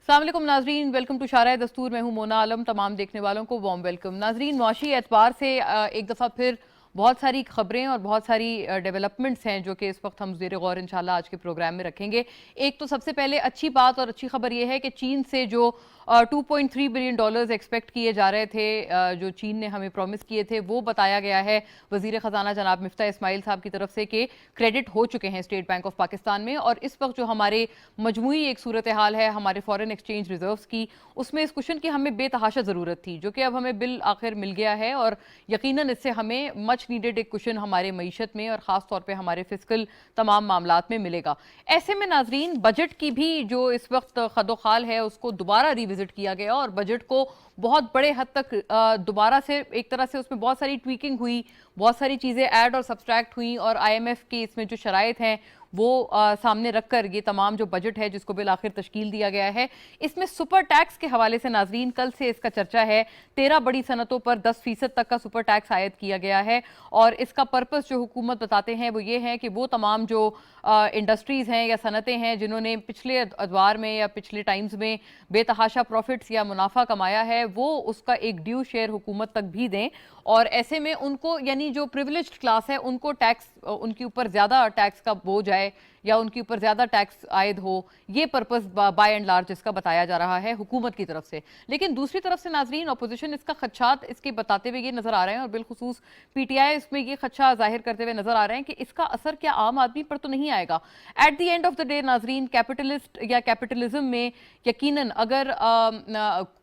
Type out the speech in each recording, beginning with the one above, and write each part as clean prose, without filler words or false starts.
अस्सलाम वालेकुम नाजरीन, वेलकम टू शारा दस्तूर। मैं हूं मोना आलम। तमाम देखने वालों को वार्म वेलकम। नाजरीन, मुआशी एतबार से एक दफ़ा फिर बहुत सारी खबरें और बहुत सारी डेवलपमेंट्स हैं जो कि इस वक्त हम ज़ेर गौर इंशाल्लाह आज के प्रोग्राम में रखेंगे। एक तो सबसे पहले अच्छी बात और अच्छी खबर यह है कि चीन से जो $2.3 बिलियन एक्सपेक्ट किए जा रहे थे, जो चीन ने हमें प्रॉमिस किए थे, वो बताया गया है वज़ीर ख़जाना जनाब मिफ्ता इस्माइल साहब की तरफ से कि क्रेडिट हो चुके हैं स्टेट बैंक ऑफ पाकिस्तान में। और इस वक्त जो हमारे मजमूई एक सूरत हाल है हमारे फॉरेन एक्सचेंज रिजर्व्स की, उसमें इस कुशन की हमें बेतहाशा ज़रूरत थी, जो कि अब हमें बिल आखिर मिल गया है। और यकीनन इससे हमें मच नीडेड एक कुशन हमारे मईशत में और ख़ास तौर पर हमारे फिस्कल तमाम मामलात में मिलेगा। ऐसे में नाजरीन, बजट की भी जो इस वक्त खदोखाल है उसको दोबारा रिविजिट किया गया और बजट को बहुत बड़े हद तक दोबारा से एक तरह से उसमें बहुत सारी ट्वीकिंग हुई, बहुत सारी चीज़ें ऐड और सब्सट्रैक्ट हुई और IMF की इसमें जो शराइत हैं वो सामने रखकर ये तमाम जो बजट है जिसको बिल आखिर तश्कील दिया गया है, इसमें सुपर टैक्स के हवाले से नाजरीन कल से इसका चर्चा है। 13 बड़ी सनतों पर 10% तक का सुपर टैक्स आयद किया गया है और इसका पर्पस जो हुकूमत बताते हैं वो ये है कि वो तमाम जो इंडस्ट्रीज़ हैं या सनतें हैं जिन्होंने पिछले अदवार में या पिछले टाइम्स में बेतहाशा प्रॉफिट्स या मुनाफा कमाया है, वो उसका एक ड्यू शेयर हुकूमत तक भी दें। और ऐसे में उनको, यानी जो प्रिविलेज्ड क्लास है, उनको टैक्स, उनके ऊपर ज़्यादा टैक्स का बोझ आए या उनके ऊपर ज़्यादा टैक्स आयद हो, ये पर्पस बाय एंड लार्ज इसका बताया जा रहा है हुकूमत की तरफ से। लेकिन दूसरी तरफ से नाजरीन, अपोजिशन इसका खदशात इसके बताते हुए ये नजर आ रहे हैं और बिलखुसूस PTI इसमें ये खदशा जाहिर करते हुए नजर आ रहे हैं कि इसका असर क्या आम आदमी पर तो नहीं आएगा। At the end of the day नाजरीन, कैपिटलिस्ट या कैपिटलिज्म में यकीनन अगर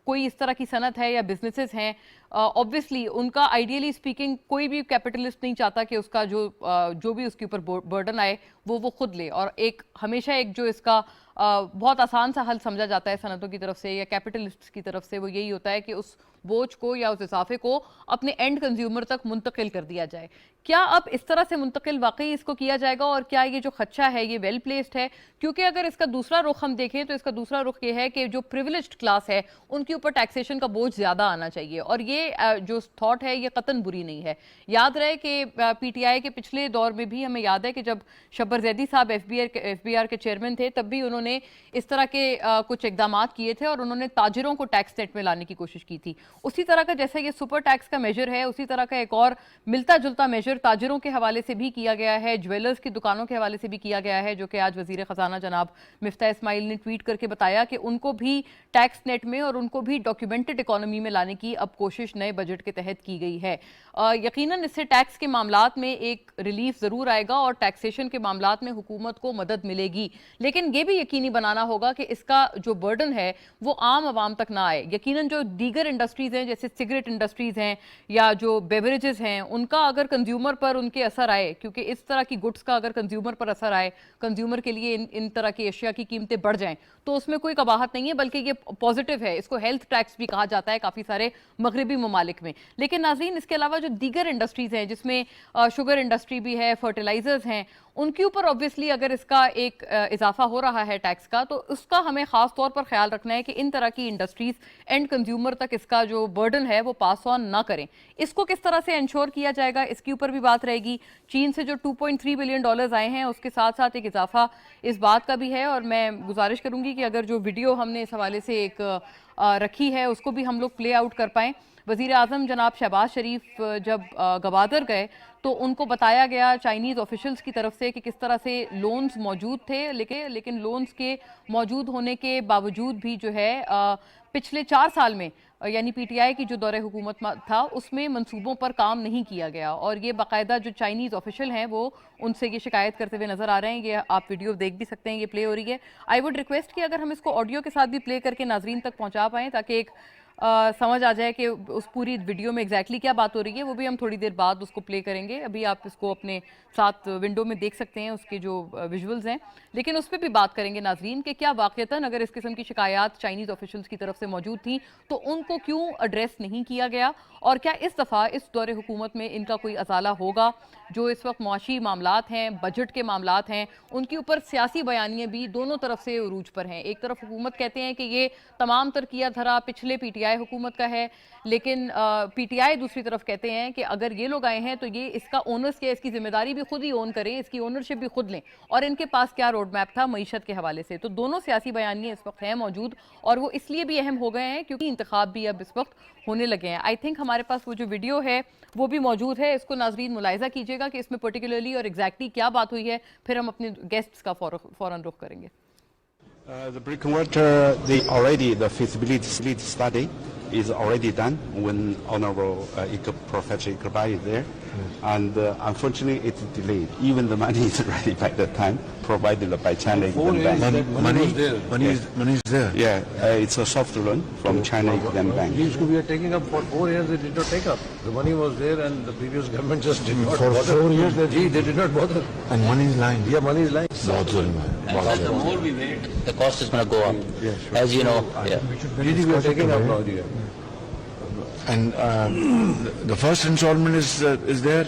कोई इस तरह की सनत है या बिजनेसेस हैं, ऑब्वियसली उनका आइडियली स्पीकिंग कोई भी कैपिटलिस्ट नहीं चाहता कि उसका जो भी उसके ऊपर बर्डन आए वो खुद ले। और एक हमेशा एक जो इसका बहुत आसान सा हल समझा जाता है सनतों की तरफ से या कैपिटलिस्ट की तरफ से, वो यही होता है कि उस बोझ को या उस इजाफे को अपने एंड कंज्यूमर तक मुंतकिल कर दिया जाए। क्या अब इस तरह से मुंतकिल वाकई इसको किया जाएगा और क्या ये जो खदशा है ये वेल प्लेस्ड है? क्योंकि अगर इसका दूसरा रुख हम देखें तो इसका दूसरा रुख ये है कि जो प्रिविलेज्ड क्लास है उनके ऊपर टैक्सेशन का बोझ ज्यादा आना चाहिए। और ये जो थॉट है ये कतन बुरी नहीं है। याद रहे कि PTI के पिछले दौर में भी हमें याद है कि जब शब्बर जैदी साहब FBR के चेयरमैन थे, तब भी उन्होंने इस तरह के कुछ इकदाम किए थे और उन्होंने ताजिरों को टैक्स नेट में लाने की कोशिश की थी। उसी तरह का जैसे ये सुपर टैक्स का मेजर है, उसी तरह का एक और मिलता जुलता मेजर ताजिरों के हवाले से भी किया गया है, ज्वेलर्स की दुकानों के हवाले से भी किया गया है, जो कि आज वजीर खजाना जनाब मिफ्ता इस्माइल ने ट्वीट करके बताया कि उनको भी टैक्स नेट में और उनको भी डॉक्यूमेंटेड इकोनॉमी में लाने की अब कोशिश नए बजट के तहत की गई है। यकीनन इससे टैक्स के मामलात में एक रिलीफ जरूर आएगा और टैक्सेशन के मामलात में हुकूमत को मदद मिलेगी, लेकिन यह भी यकीनी बनाना होगा कि इसका जो बर्डन है वो आम आवाम तक ना आए। यकीनन जो दीगर इंडस्ट्रीज हैं जैसे सिगरेट इंडस्ट्रीज हैं या जो बेवरेजेस हैं, उनका अगर कंज्यूमर पर उनके असर आए, क्योंकि इस तरह की गुड्स का अगर कंज्यूमर पर असर आए, कंज्यूमर के लिए इन तरह की अशिया की कीमतें बढ़ जाएं, तो उसमें कोई कबाहत नहीं है, बल्कि ये पॉजिटिव है। इसको हेल्थ टैक्स भी कहा जाता है काफ़ी सारे मगरबी ममालिक में। लेकिन नाज़रीन, इसके अलावा जो दीगर इंडस्ट्रीज हैं जिसमें शुगर इंडस्ट्री भी है, फर्टिलाइजर्स हैं, उनके ऊपर ऑब्वियसली अगर इसका एक इजाफा हो रहा है टैक्स का, तो उसका हमें खास तौर पर ख्याल रखना है कि इन तरह की इंडस्ट्रीज एंड कंज्यूमर तक इसका जो बर्डन है वो पास ऑन ना करें। इसको किस तरह से इंश्योर किया जाएगा, इसके ऊपर भी बात रहेगी। चीन से जो $2.3 बिलियन आए हैं उसके साथ साथ एक इजाफा इस बात का भी है। और मैं गुजारिश करूंगी कि अगर जो वीडियो हमने इस हवाले से एक रखी है उसको भी हम लोग प्ले आउट कर पाएँ। वज़ीर आज़म जनाब शहबाज शरीफ जब गवादर गए तो उनको बताया गया चाइनीज़ ऑफिशियल्स की तरफ से कि किस तरह से लोन्स मौजूद थे, लेकिन लोन्स के मौजूद होने के बावजूद भी जो है पिछले 4 साल में यानी PTI की जो दौरे हुकूमत था उसमें मंसूबों पर काम नहीं किया गया। और ये बाकायदा जो चाइनीज़ ऑफिशियल हैं वो उनसे ये शिकायत करते हुए नजर आ रहे हैं। ये आप वीडियो देख भी सकते हैं, ये प्ले हो रही है। आई वुड रिक्वेस्ट कि अगर हम इसको ऑडियो के साथ भी प्ले करके नाजरीन तक पहुंचा पाएँ ताकि एक समझ आ जाए कि उस पूरी वीडियो में एग्जैक्टली क्या बात हो रही है। वो भी हम थोड़ी देर बाद उसको प्ले करेंगे। अभी आप इसको अपने साथ विंडो में देख सकते हैं, उसके जो विजुअल्स हैं, लेकिन उस पर भी बात करेंगे नाजरीन कि क्या वाक़तन अगर इस किस्म की शिकायत चाइनीज़ ऑफिशियल्स की तरफ से मौजूद थी तो उनको क्यों एड्रेस नहीं किया गया, और क्या इस दफ़ा इस दौरे हुकूमत में इनका कोई अजाला होगा। जो इस वक्त मुआशी मामलात हैं, बजट के मामलात हैं, उनके ऊपर सियासी बयानियाँ भी दोनों तरफ से उरूज पर हैं। एक तरफ हुकूमत कहते हैं कि ये तमाम तर किया धरा पिछले PTI पीटीआई हुकूमत का है, लेकिन पीटीआई दूसरी तरफ कहते हैं कि अगर ये लोग आए हैं तो ये इसका ओनर्स क्या, इसकी जिम्मेदारी भी खुद ही ओन करें, इसकी ओनरशिप भी खुद लें, और इनके पास क्या रोड मैप था मईशत के हवाले से। तो दोनों सियासी बयानिए इस वक्त हैं मौजूद, और वो इसलिए भी अहम हो गए हैं क्योंकि इंतखाब भी अब इस वक्त होने लगे हैं। आई थिंक हमारे पास वो जो वीडियो है वो भी मौजूद है, इसको नाजरीन मुलाहिजा कीजिएगा कि इसमें पर्टिकुलरली और एग्जैक्टली क्या बात हुई है, फिर हम अपने गेस्ट्स का फौरन रुख करेंगे। The brick converter, the feasibility study is already done when Honorable Professor Iqbal is there, and unfortunately it's delayed. Even the money is ready by the time provided by China Exim Bank. Money is there. Yeah, it's a soft loan from China Exim Bank. These we are taking up for 4 years. They did not take up. The money was there, and the previous government just did not For bother. 4 years they did not bother. And money is lying. Yeah, money is lying. बहुत जुल्म है, बहुत The जुल्म है। more we wait, the cost is going to go up. Yeah, sure. As you know, yeah. Really, we are taking up now. Yeah. And the first installment is there.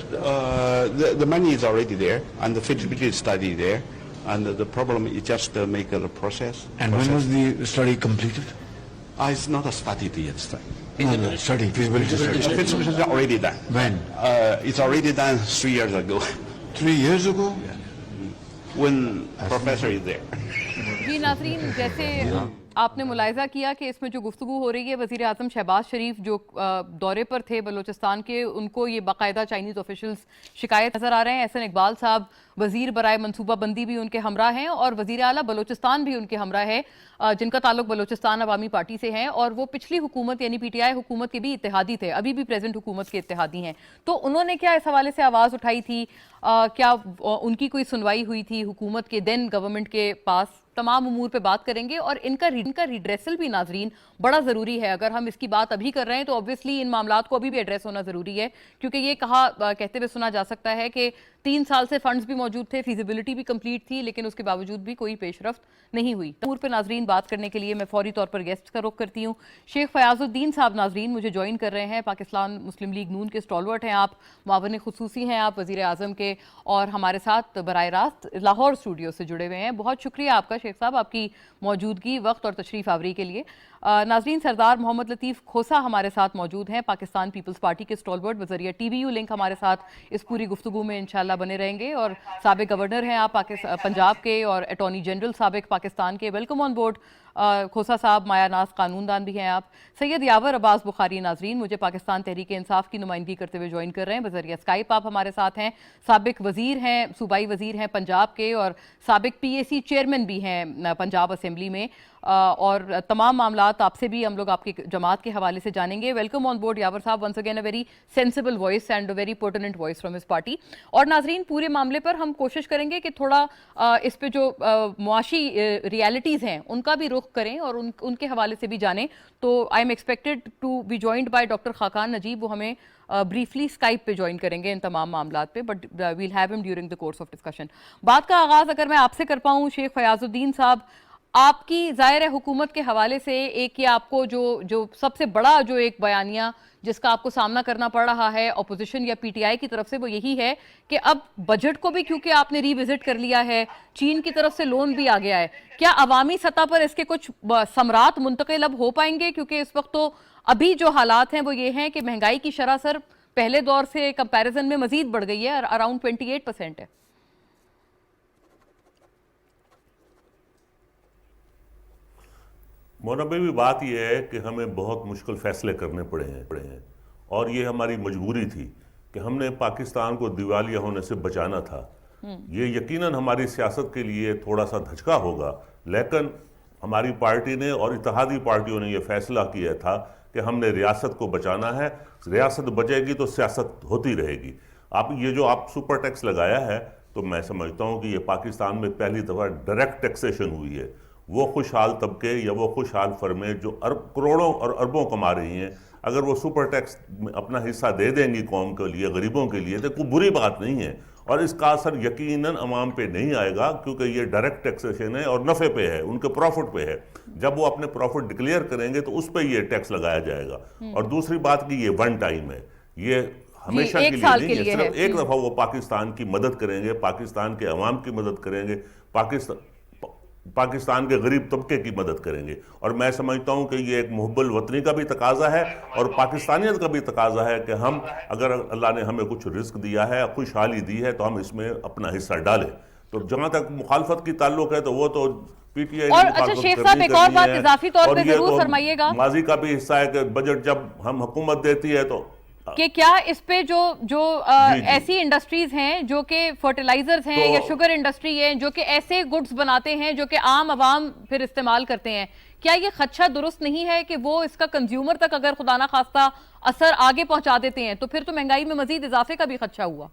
The money is already there, and the feasibility study is there, and the problem is just make the process. And when was the study completed? It's not a study yet. No, study, feasibility study. The feasibility is already done. When? It's already done 3 years ago, 3 years ago? when professor is there. जी नाज़रीन, जैसे आपने मुलाहिजा किया कि इसमें जो गुफ्तगू हो रही है, वज़ीर आज़म शहबाज शरीफ जो दौरे पर थे बलूचिस्तान के, उनको ये बाकायदा चाइनीज़ ऑफिशियल्स शिकायत नज़र आ रहे हैं। एहसन इकबाल साहब वज़ीर बराए मनसूबा बंदी भी उनके हमरा हैं, और वज़ीर आला बलूचिस्तान भी उनके हमरा है, जिनका ताल्लुक बलूचिस्तान अवामी पार्टी से है, और वो पिछली हुकूमत यानी पीटीआई हुकूमत के भी इत्तेहादी थे, अभी भी प्रेजेंट हुकूमत के इत्तेहादी हैं। तो उन्होंने क्या इस हवाले से आवाज़ उठाई थी? क्या उनकी कोई सुनवाई हुई थी हुकूमत के देन गवर्नमेंट के पास? तमाम उमूर पे बात करेंगे, और इनका रिड्रेसल भी नाजरीन बड़ा ज़रूरी है। अगर हम इसकी बात अभी कर रहे हैं तो ऑब्वियसली इन मामलात को अभी भी एड्रेस होना ज़रूरी है, क्योंकि ये कहते हुए सुना जा सकता है कि 3 साल से फंड्स भी मौजूद थे, फिजिबिलिटी भी कंप्लीट थी, लेकिन उसके बावजूद भी कोई पेशरफ्त नहीं हुई। तमूर पर नाजरीन बात करने के लिए मैं फौरी तौर पर गेस्ट का रुख करती हूँ। शेख फयाजुद्दीन साहब नाजरीन मुझे ज्वाइन कर रहे हैं, पाकिस्तान मुस्लिम लीग नून के स्टॉलवर्ट हैं आप, मुआविन खुसूसी हैं आप वज़ीर आज़म के, और हमारे साथ बराह रास्त लाहौर स्टूडियो से जुड़े हुए हैं। बहुत शुक्रिया आपका शेख साहब, आपकी मौजूदगी, वक्त और तशरीफ़ आवरी के लिए। नाजरीन, सरदार मोहम्मद लतीफ़ खोसा हमारे साथ मौजूद हैं, पाकिस्तान पीपल्स पार्टी के स्टॉलवर्ट, बज़रिया TVU लिंक हमारे साथ इस पूरी गुफ्तगू में इंशाल्लाह बने रहेंगे, और साबिक गवर्नर हैं आप पंजाब के, और अटॉर्नी जनरल साबिक पाकिस्तान के। वेलकम ऑन बोर्ड खोसा साहब। माया नाज कानूनदान भी हैं आप। सैयद यावर अब्बास बुखारी नाजरीन मुझे पाकिस्तान तहरीक इंसाफ की नुमाइंदगी करते हुए ज्वाइन कर रहे हैं, बज़रिया स्काइप आप हमारे साथ हैं। साबिक वज़ीर हैं, सूबाई वज़ीर हैं पंजाब के, और साबिक PAC चेयरमैन भी हैं पंजाब असेंबली में, और तमाम मामलात आपसे भी हम लोग आपकी जमात के हवाले से जानेंगे। Welcome on board Yawar sahab, once again a very sensible voice and a very pertinent voice from his party. और नाजरीन, पूरे मामले पर हम कोशिश करेंगे कि थोड़ा इस पे जो मुआशी रियलिटीज़ हैं उनका भी रुख करें और उनके हवाले से भी जानें। तो I am expected to be joined by doctor Khakan Najeeb, वो हमें ब्रीफली स्काइप पे ज्वाइन करेंगे इन तमाम मामलात पे, but we'll have him during the course of discussion. बात का आगाज़ अगर मैं आपसे कर पाऊँ शेख फयाजुद्दीन साहब, आपकी ज़ाहिर है हुकूमत के हवाले से एक ये आपको जो सबसे बड़ा जो एक बयानिया जिसका आपको सामना करना पड़ रहा है अपोजिशन या PTI की तरफ से, वो यही है कि अब बजट को भी क्योंकि आपने रिविजिट कर लिया है, चीन की तरफ से लोन भी आ गया है, क्या अवामी सतह पर इसके कुछ समरात मुंतकिल अब हो पाएंगे? क्योंकि इस वक्त तो अभी जो हालात हैं वो ये हैं कि महंगाई की शरह सर पहले दौर से कंपैरिजन में मजीद बढ़ गई है, अराउंड 28% है। मोना भाई, बात यह है कि हमें बहुत मुश्किल फैसले करने पड़े हैं और ये हमारी मजबूरी थी कि हमने पाकिस्तान को दिवालिया होने से बचाना था। ये यकीनन हमारी सियासत के लिए थोड़ा सा धचका होगा, लेकिन हमारी पार्टी ने और इत्तेहादी पार्टियों ने यह फैसला किया था कि हमने रियासत को बचाना है। रियासत बचेगी तो सियासत होती रहेगी। ये जो आप सुपर टैक्स लगाया है, तो मैं समझता हूँ कि ये पाकिस्तान में पहली दफ़ा डायरेक्ट टैक्सेशन हुई है। वो खुशहाल तबके या वो खुशहाल फर्में जो करोड़ों और अरबों कमा रही हैं, अगर वो सुपर टैक्स अपना हिस्सा दे देंगी कौम के लिए, गरीबों के लिए, तो कोई बुरी बात नहीं है, और इसका असर यकीनन अवाम पे नहीं आएगा, क्योंकि ये डायरेक्ट टैक्सेशन है और नफ़े पे है, उनके प्रॉफिट पे है। जब वो अपने प्रॉफिट डिक्लेयर करेंगे तो उस पर ये टैक्स लगाया जाएगा। और दूसरी बात कि ये वन टाइम है, ये हमेशा के लिए नहीं है, सिर्फ एक दफ़ा वो पाकिस्तान की मदद करेंगे, पाकिस्तान के अवाम की मदद करेंगे, पाकिस्तान के गरीब तबके की मदद करेंगे। और मैं समझता हूं कि ये एक मुहब्बुल वतनी का भी तकाजा है और पाकिस्तानियत का भी तकाजा है कि हम, अगर अल्लाह ने हमें कुछ रिस्क दिया है, खुशहाली दी है, तो हम इसमें अपना हिस्सा डालें। तो जहां तक मुखालफत की ताल्लुक है तो वो तो पीटीआई और अच्छा शेख साहब, एक और बात इजाफी तौर पे जरूर फरमाइएगा, माजी का भी हिस्सा है कि बजट जब हम हुकूमत देती है तो कि क्या इस पे जो ऐसी इंडस्ट्रीज हैं जो कि फर्टिलाइजर्स हैं या शुगर इंडस्ट्री है जो कि ऐसे गुड्स बनाते हैं जो कि आम आवाम फिर इस्तेमाल करते हैं, क्या ये खदशा दुरुस्त नहीं है कि वो इसका कंज्यूमर तक अगर खुदा ना खास्ता असर आगे पहुंचा देते हैं तो फिर तो महंगाई में मजीद इजाफे का भी खदशा हुआ?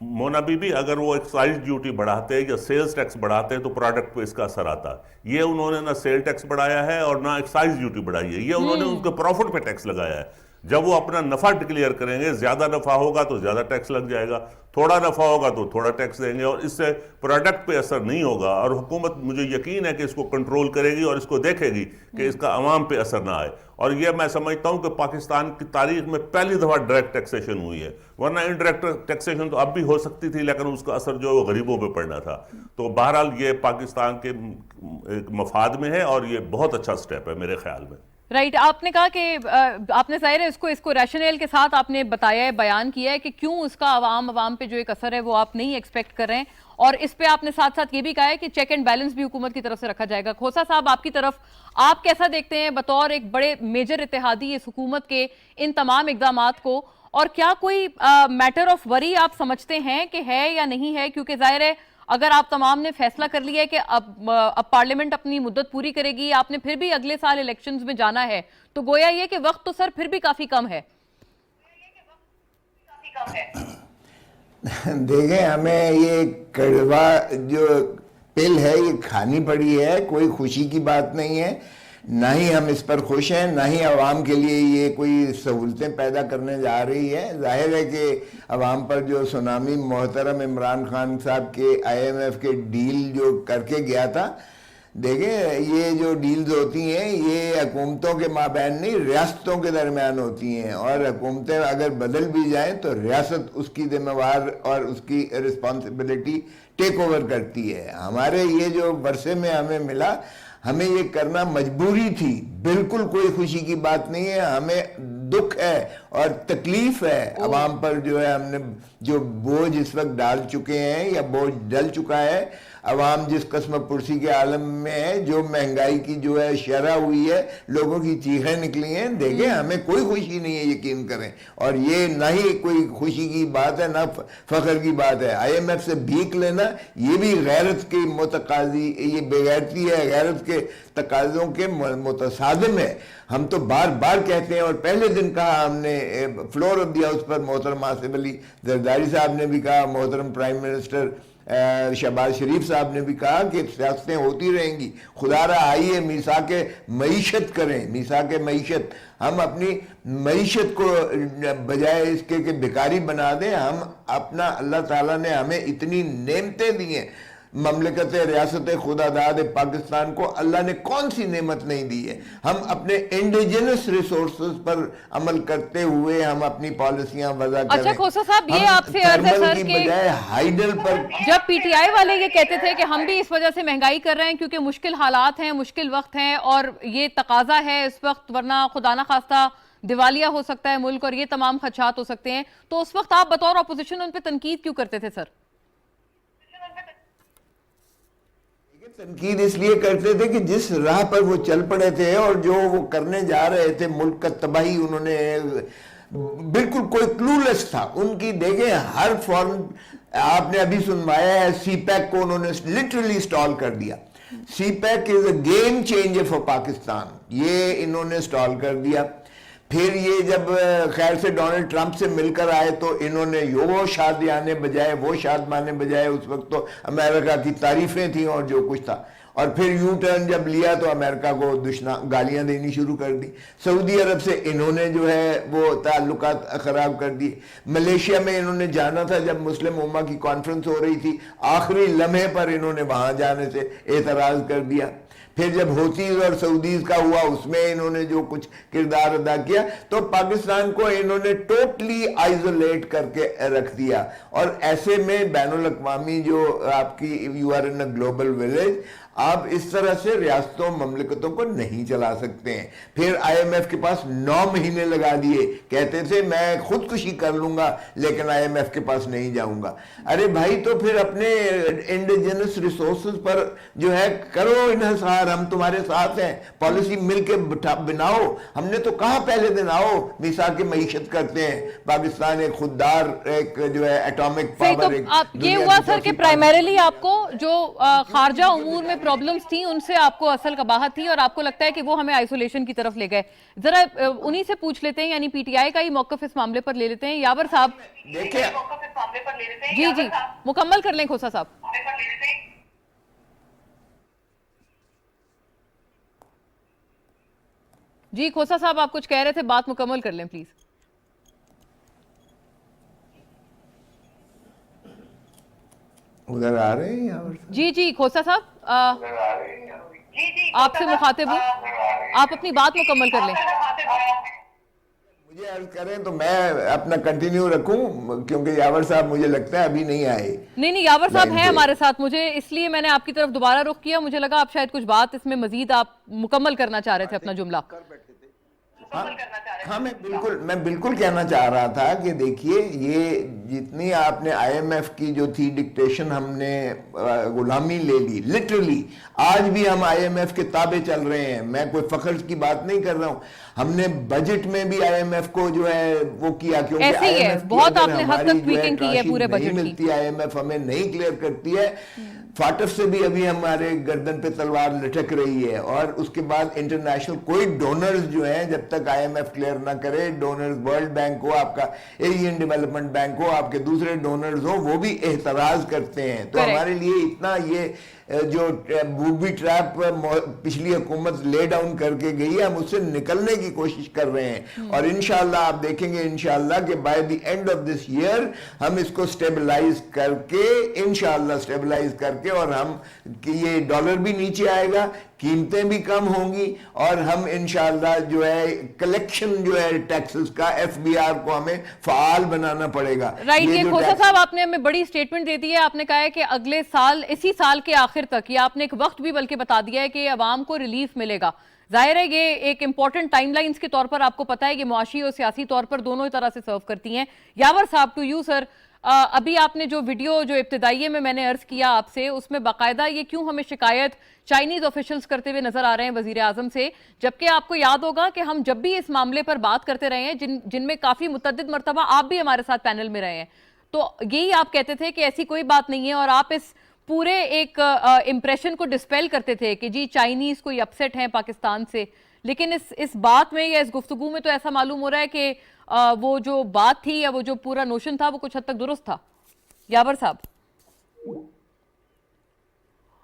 मोना बीबी, अगर वो एक्साइज ड्यूटी बढ़ाते या सेल्स टैक्स बढ़ाते तो प्रोडक्ट पे इसका असर आता। ये उन्होंने ना सेल टैक्स बढ़ाया है और ना एक्साइज ड्यूटी बढ़ाई है, ये उन्होंने उनके प्रॉफिट पे टैक्स लगाया है। जब वो अपना नफा डिक्लेयर करेंगे, ज्यादा नफा होगा तो ज्यादा टैक्स लग जाएगा, थोड़ा नफा होगा तो थोड़ा टैक्स देंगे, और इससे प्रोडक्ट पे असर नहीं होगा। और हुकूमत, मुझे यकीन है कि इसको कंट्रोल करेगी और इसको देखेगी कि इसका अवाम पे असर ना आए। और ये मैं समझता हूं कि पाकिस्तान की तारीख में पहली दफा डायरेक्ट टैक्सेशन हुई है, वरना इनडायरेक्ट टैक्सेशन तो अब भी हो सकती थी, लेकिन उसका असर जो है वो गरीबों पे पड़ना था। तो बहरहाल ये पाकिस्तान के एक मफाद में है और ये बहुत अच्छा स्टेप है मेरे ख्याल में। राइट, आपने कहा कि आपने जाहिर है इसको रैशनल के साथ आपने बताया है, बयान किया है कि क्यों उसका अवाम पे जो एक असर है वो आप नहीं एक्सपेक्ट कर रहे हैं, और इस पे आपने साथ साथ ये भी कहा है कि चेक एंड बैलेंस भी हुकूमत की तरफ से रखा जाएगा। खोसा साहब, आपकी तरफ आप कैसा देखते हैं बतौर एक बड़े मेजर इत्तेहादी इस हुकूमत के इन तमाम इकदामात को, और क्या कोई मैटर ऑफ वरी आप समझते हैं कि है या नहीं है? क्योंकि जाहिर है अगर आप तमाम ने फैसला कर लिया है कि अब पार्लियामेंट अपनी मुद्दत पूरी करेगी, आपने फिर भी अगले साल इलेक्शंस में जाना है, तो गोया ये कि वक्त तो सर फिर भी काफी कम है। देखें, हमें ये कड़वा जो पिल है ये खानी पड़ी है, कोई खुशी की बात नहीं है, ना ही हम इस पर खुश हैं, ना ही आवाम के लिए ये कोई सहूलतें पैदा करने जा रही है। जाहिर है कि आवाम पर जो सुनामी मोहतरम इमरान खान साहब के IMF के डील जो करके गया था, देखें ये जो डील्स होती हैं ये हुकूमतों के माबैन नहीं, रियासतों के दरमियान होती हैं, और हुकूमतें अगर बदल भी जाएं तो रियासत उसकी जिम्मेवार और उसकी रिस्पॉन्सिबिलिटी टेक ओवर करती है। हमारे ये जो वर्षे में हमें मिला, हमें ये करना मजबूरी थी, बिल्कुल कोई खुशी की बात नहीं है। हमें दुख है और तकलीफ है अवाम पर, जो है हमने जो बोझ इस वक्त डाल चुके हैं या बोझ डल चुका है। अवाम जिस कस्म पुरसी के आलम में है, जो महंगाई की जो है शरह हुई है, लोगों की चीखें निकली हैं। देखें, हमें कोई खुशी नहीं है, यकीन करें, और ये ना ही कोई खुशी की बात है ना फख्र की बात है। IMF से भीख लेना ये भी गैरत की मुतकाजी, ये बेगैरती है, गैरत के तकाज़ों के मुतसादिम है। हम तो बार बार कहते हैं, और पहले दिन कहा हमने फ्लोर ऑफ द हाउस पर, मोहतरम आसिफ अली जरदारी साहब ने भी कहा, मोहतरम प्राइम मिनिस्टर शहबाज शरीफ साहब ने भी कहा कि सियासतें होती रहेंगी, खुदारा आइए मीसाके मईशत करें, मीसाके मईशत। हम अपनी मईशत को बजाय इसके कि भिखारी बना दें, हम अपना, अल्लाह ताला ने हमें इतनी नेमतें दी हैं, ममलकत रियासत खुदादाद पाकिस्तान को अल्लाह ने कौन सी नेमत नहीं दी है। हम अपने इंडिजिनस रिसोर्सेज पर अमल करते हुए हम अपनी पॉलिसियां वज़ा करें। अच्छा खोसा साहब, ये आपसे अर्ज है सर कि बजाय हाइडल पर, जब PTI वाले ये कहते थे कि हम भी इस वजह से महंगाई कर रहे हैं क्योंकि मुश्किल हालात हैं, मुश्किल वक्त हैं और ये तकाजा है इस वक्त, वरना खुदा ना खास्ता दिवालिया हो सकता है मुल्क और ये तमाम खदशात हो सकते हैं, तो उस वक्त आप बतौर अपोजिशन उन पर तनकीद क्यों करते थे सर? तनकीद इसलिए करते थे कि जिस राह पर वो चल पड़े थे और जो वो करने जा रहे थे, मुल्क का तबाही, उन्होंने बिल्कुल कोई क्लूलेस था उनकी। देखें, हर फॉर्म आपने अभी सुनवाया है, CPEC को उन्होंने लिटरली स्टॉल कर दिया। CPEC is a game changer for Pakistan, ये इन्होंने स्टॉल कर दिया। फिर ये जब खैर से डोनाल्ड ट्रंप से मिलकर आए तो इन्होंने वो शादियाने बजाय, वो शादमाने बजाय, उस वक्त तो अमेरिका की तारीफें थी और जो कुछ था, और फिर यू टर्न जब लिया तो अमेरिका को गालियां देनी शुरू कर दी। सऊदी अरब से इन्होंने जो है वो ताल्लुकात खराब कर दिए। मलेशिया में इन्होंने जाना था जब मुस्लिम उम्मा की कॉन्फ्रेंस हो रही थी, आखिरी लम्हे पर इन्होंने वहां जाने से एतराज कर दिया। फिर जब होतीज और सऊदीज का हुआ उसमें इन्होंने जो कुछ किरदार अदा किया, तो पाकिस्तान को इन्होंने टोटली आइसोलेट करके रख दिया। और ऐसे में बैनुल अक़वामी जो आपकी you are in a global village, आप इस तरह से रियासतों ममलिकतों को नहीं चला सकते हैं। फिर IMF के पास 9 महीने लगा दिए, कहते थे मैं खुदकुशी कर लूंगा लेकिन IMF के पास नहीं जाऊंगा। अरे भाई, तो फिर अपने इंडिजिनस रिसोर्सेज पर जो है करो इन्हिसार, हम तुम्हारे साथ हैं, पॉलिसी मिलके बनाओ। हमने तो कहा पहले दिन आओ मिसा की मईशत करते हैं, पाकिस्तान एक खुददार एक जो है एटॉमिक सही, पावर। तो आप ये हुआ सर कि प्राइमरीली आपको जो खारजा उमूर में प्रॉब्लम्स थी उनसे आपको असल कबाहत थी और आपको लगता है कि वो हमें आइसोलेशन की तरफ ले गए। जरा उन्हीं से पूछ लेते हैं, यानी PTI का ही मौकफ इस मामले पर ले लेते हैं। यावर साहब देखिए, जी जी मुकम्मल कर लें खोसा साहब। जी खोसा साहब, आप कुछ कह रहे थे, बात मुकम्मल कर लें प्लीज। उधर आ रहे हैं यहाँ? जी जी खोसा साहब, आपसे मुखातिब हूँ, आप अपनी बात मुकम्मल कर लें। मुझे अर्ज करें तो मैं अपना कंटिन्यू रखूं, क्योंकि यावर साहब मुझे लगता है अभी नहीं आए। नहीं यावर साहब लाइन हैं पे। हमारे साथ, मुझे इसलिए मैंने आपकी तरफ दोबारा रुख किया, मुझे लगा आप शायद कुछ बात इसमें मजीद आप मुकम्मल करना चाह रहे थे अपना जुमला। हाँ, मैं बिल्कुल कहना चाह रहा था कि देखिए, ये जितनी आपने IMF की जो थी डिक्टेशन, हमने गुलामी ले ली लिटरली। आज भी हम IMF के ताबे चल रहे हैं, मैं कोई फख्र की बात नहीं कर रहा हूं। हमने बजट में भी IMF को जो है वो किया, क्योंकि ऐसे ही है, IMF की बहुत अगर आपने हद हमारी तक जो है tweaking की है राशि पूरे नहीं बजट की। मिलती, IMF हमें नहीं क्लियर करती है। फाटफ से भी अभी हमारे गर्दन पे तलवार लटक रही है। और उसके बाद इंटरनेशनल कोई डोनर्स जो हैं, जब तक IMF क्लियर ना करे, डोनर्स वर्ल्ड बैंक हो, आपका एशियन डेवलपमेंट बैंक हो, आपके दूसरे डोनर्स हो, वो भी एहतराज करते हैं। तो Correct. हमारे लिए इतना ये जो बूबी ट्रैप पिछली हुकूमत ले डाउन करके गई है, हम उससे निकलने की कोशिश कर रहे हैं। और इंशाल्लाह आप देखेंगे इंशाल्लाह कि by the end of this year हम इसको स्टेबलाइज करके, इंशाल्लाह स्टेबलाइज करके, और हम कि ये डॉलर भी नीचे आएगा, कीमतें भी कम होंगी, और हम इंशाल्लाह जो है कलेक्शन जो है टैक्सेस का, FBR को हमें फाल बनाना पड़ेगा। राइट, ये जो खोसा टैक्स- साहब आपने हमें बड़ी स्टेटमेंट दे दी है। आपने कहा है कि अगले साल, इसी साल के आखिर तक, या आपने एक वक्त भी बल्कि बता दिया है कि अवाम को रिलीफ मिलेगा। जाहिर है ये एक इंपॉर्टेंट टाइमलाइंस के तौर पर आपको पता है कि मुआशी और सियासी तौर पर दोनों ही तरह से सर्व करती हैं। यावर साहब, टू यू सर, अभी आपने जो वीडियो जो इब्तिदाइये में मैंने अर्ज किया आपसे, उसमें बाकायदा ये क्यों हमें शिकायत चाइनीज ऑफिशियल्स करते हुए नजर आ रहे हैं वजीर आजम से, जबकि आपको याद होगा कि हम जब भी इस मामले पर बात करते रहे हैं, जिनमें काफी मुतअद्दिद मरतबा आप भी हमारे साथ पैनल में रहे हैं, तो यही आप कहते थे कि ऐसी कोई बात नहीं है, और आप इस पूरे एक इंप्रेशन को डिस्पेल करते थे कि जी चाइनीज कोई अपसेट हैं पाकिस्तान से। लेकिन इस बात में या इस गुफ्तगू में तो ऐसा मालूम हो रहा है कि वो जो बात थी या वो जो पूरा नोशन था वो कुछ हद तक दुरुस्त था। यावर साहब,